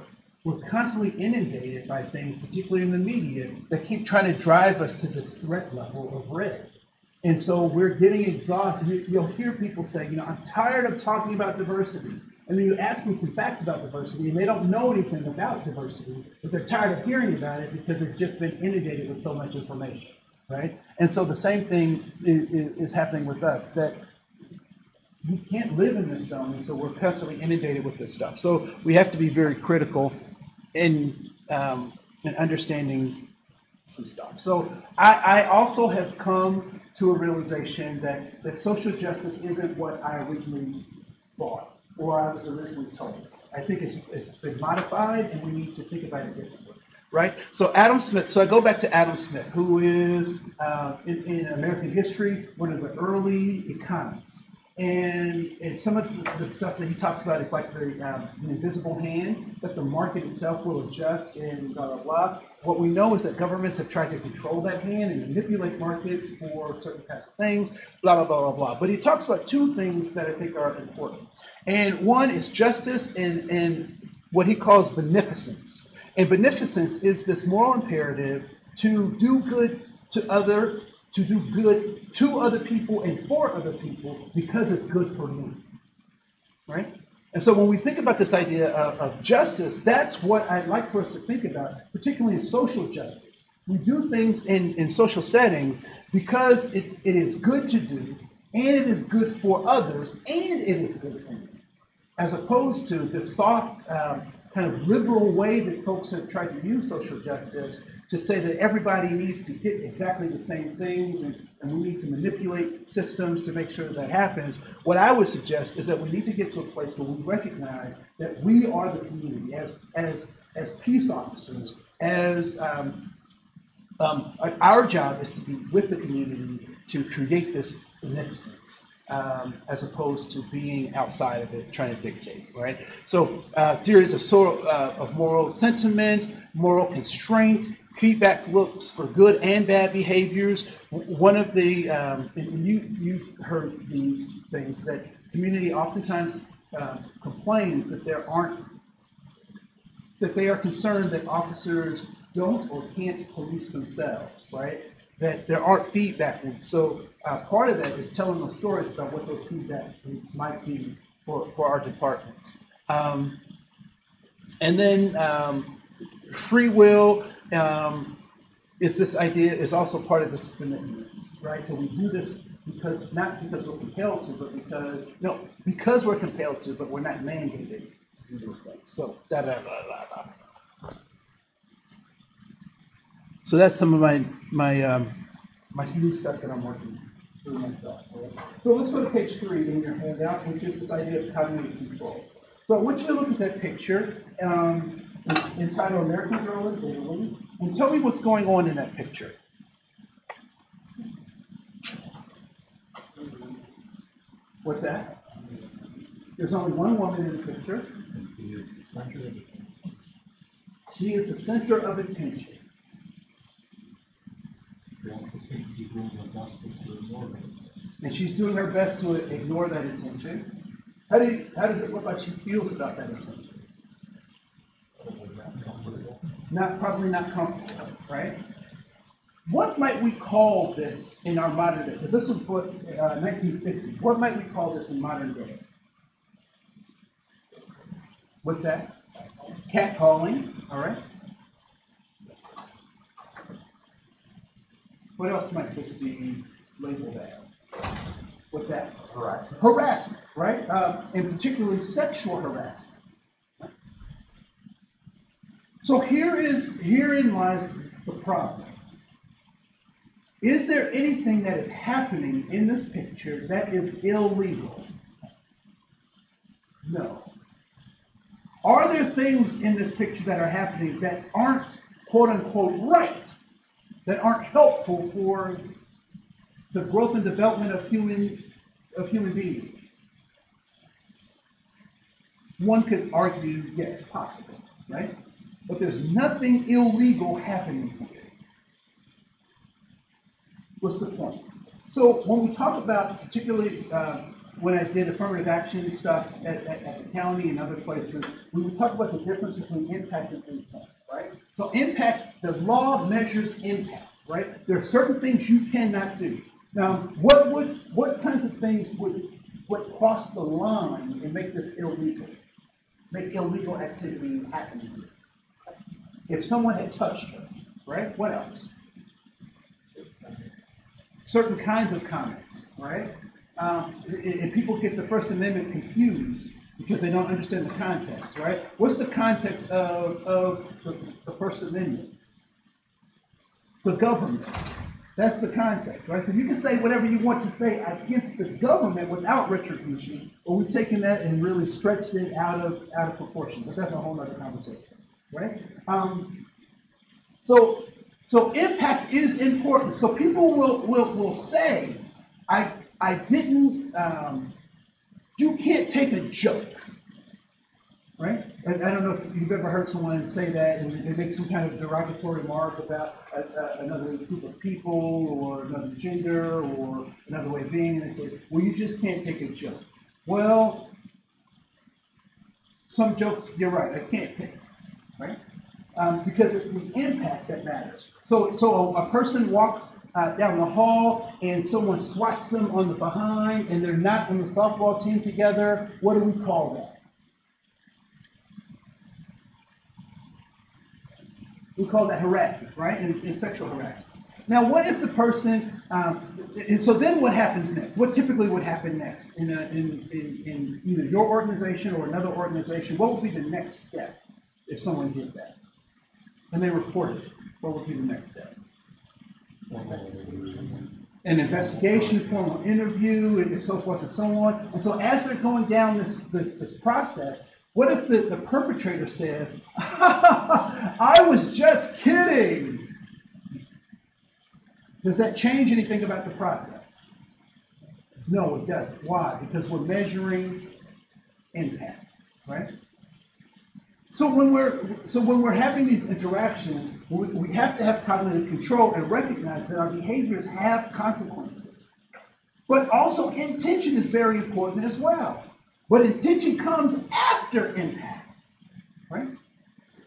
we're constantly inundated by things, particularly in the media, that keep trying to drive us to this threat level of red. And so we're getting exhausted. You'll hear people say, I'm tired of talking about diversity. And then you ask them some facts about diversity, and they don't know anything about diversity, but they're tired of hearing about it because they've just been inundated with so much information, right? And so the same thing is happening with us, that we can't live in this zone, and so we're constantly inundated with this stuff. So we have to be very critical in understanding some stuff. So I also have come to a realization that social justice isn't what I originally thought or I was originally told. I think it's been modified, and we need to think about it differently, right? So Adam Smith. So I go back to Adam Smith, who is in American history one of the early economists. And some of the stuff that he talks about is like the invisible hand, that the market itself will adjust and blah, blah, blah. What we know is that governments have tried to control that hand and manipulate markets for certain kinds of things, blah, blah, blah, blah, blah. But he talks about two things that I think are important. And one is justice and what he calls beneficence. And beneficence is this moral imperative to do good to do good to other people and for other people because it's good for me, right? And so when we think about this idea of justice, that's what I'd like for us to think about, particularly in social justice. We do things in social settings because it is good to do, and it is good for others, and it is good for me, as opposed to this soft, kind of liberal way that folks have tried to use social justice to say that everybody needs to get exactly the same things and we need to manipulate systems to make sure that happens. What I would suggest is that we need to get to a place where we recognize that we are the community as peace officers, as our job is to be with the community to create this beneficence. As opposed to being outside of it, trying to dictate, right? So theories of moral sentiment, moral constraint, feedback loops for good and bad behaviors. One of the, and you've heard these things, that community oftentimes complains that they are concerned that officers don't or can't police themselves, right? That there aren't feedback loops. So part of that is telling those stories about what those feedback loops might be for our departments. And then free will is this idea, is also part of this commitments, right? So we do this not because we're compelled to, but because we're compelled to, but we're not mandated to do those things. So So that's some of my new stuff that I'm working through myself. Right? So let's go to page 3 in your handout, which is this idea of cognitive control. So I want you to look at that picture. It's entitled American Girl in Italy. And tell me what's going on in that picture. What's that? There's only one woman in the picture. She is the center of attention. And she's doing her best to ignore that attention. How does it look like she feels about that attention? Probably not comfortable, right? What might we call this in our modern day? Because this was 1950. What might we call this in modern day? What's that? Catcalling, all right. What else might this be labeled as? What's that? Harassment. Harassment, right? And particularly sexual harassment. So herein lies the problem. Is there anything that is happening in this picture that is illegal? No. Are there things in this picture that are happening that aren't quote unquote right, that aren't helpful for the growth and development of human beings? One could argue, yes, possible, right? But there's nothing illegal happening here. What's the point? So when we talk about, particularly when I did affirmative action stuff at the county and other places, we would talk about the difference between impact and intent, right? So impact, the law measures impact, right? There are certain things you cannot do. Now, what kinds of things would cross the line and make this illegal? Make illegal activity happen? If someone had touched her, right? What else? Certain kinds of comments, right? And people get the First Amendment confused because they don't understand the context, right? What's the context of the First Amendment? The government. That's the context, right? So you can say whatever you want to say against this government without retribution, or we've taken that and really stretched it out of proportion. But that's a whole other conversation, right? So impact is important. So people will say, I didn't, you can't take a joke, right? And I don't know if you've ever heard someone say that and they make some kind of derogatory remark about another group of people or another gender or another way of being, and they say, well, you just can't take a joke. Well, some jokes, you're right, I can't take, right? Because it's the impact that matters. So a person walks down the hall and someone swats them on the behind and they're not on the softball team together. What do we call that? We call that harassment, right? And sexual harassment. Now, what if the person, and so then what happens next? What typically would happen next in either your organization or another organization? What would be the next step if someone did that? And they reported it. What would be the next step? An investigation, formal interview, and so forth and so on. And so as they're going down this process, what if the perpetrator says, I was just kidding? Does that change anything about the process? No, it doesn't. Why? Because we're measuring impact, right? So when we're having these interactions, we have to have cognitive control and recognize that our behaviors have consequences. But also intention is very important as well. But intention comes after impact, right?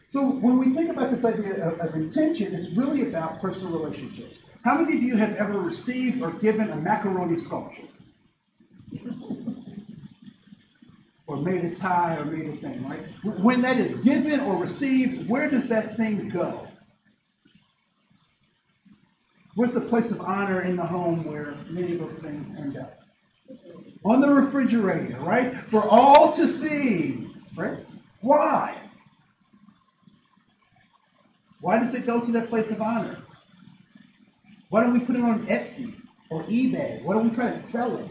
So when we think about this idea of intention, it's really about personal relationships. How many of you have ever received or given a macaroni sculpture? Or made a tie or made a thing, right? When that is given or received, where does that thing go? Where's the place of honor in the home where many of those things end up? On the refrigerator, right? For all to see, right? Why? Why does it go to that place of honor? Why don't we put it on Etsy or eBay? Why don't we try to sell it?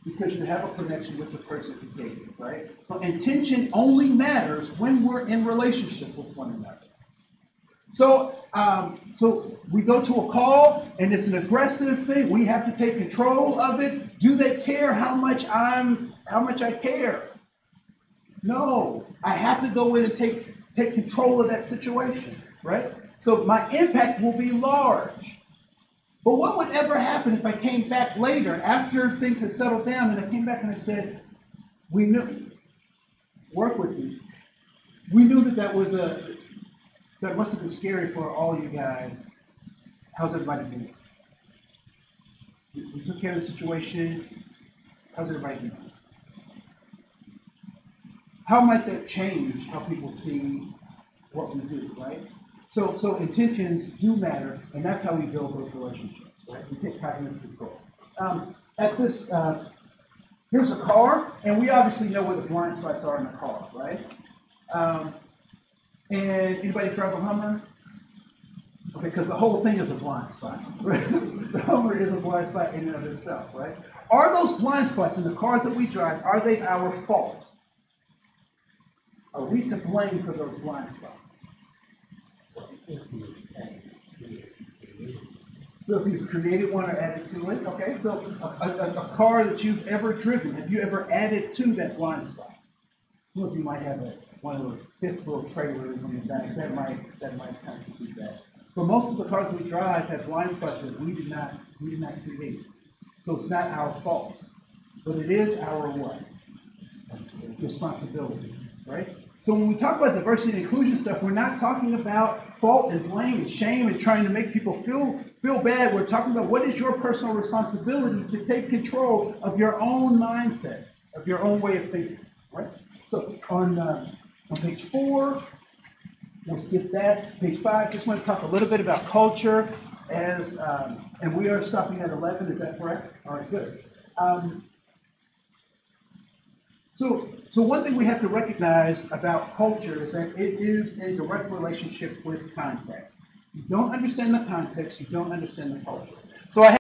Because you have a connection with the person who gave it, right? So intention only matters when we're in relationship with one another. So we go to a call and it's an aggressive thing. We have to take control of it. Do they care how much I care? No, I have to go in and take control of that situation, right? So my impact will be large. But what would ever happen if I came back later, after things had settled down, and I came back and I said, we knew, work with me. We knew that must have been scary for all you guys. How's everybody doing? We took care of the situation. How's everybody doing? How might that change how people see what we do, right? So intentions do matter, and that's how we build those relationships, right? We take cognitive control. At this, here's a car, and we obviously know where the blind spots are in the car, right? And anybody drive a Hummer? Okay, because the whole thing is a blind spot, right? The Hummer is a blind spot in and of itself, right? Are those blind spots in the cars that we drive, are they our fault? Are we to blame for those blind spots? So if you've created one or added to it, okay, so a car that you've ever driven, have you ever added to that blind spot? Well, you might have one of those fifth wheel trailers on the back, that might constitute that. But most of the cars we drive have blind spots that we did not create. So it's not our fault. But it is our what? Responsibility, right? So when we talk about diversity and inclusion stuff, we're not talking about fault and blame and shame and trying to make people feel bad. We're talking about what is your personal responsibility to take control of your own mindset, of your own way of thinking, right? So on page 4, we'll skip that. Page 5, just want to talk a little bit about culture as, and we are stopping at 11, is that correct? All right, good. So one thing we have to recognize about culture is that it is a direct relationship with context. You don't understand the context, you don't understand the culture. So I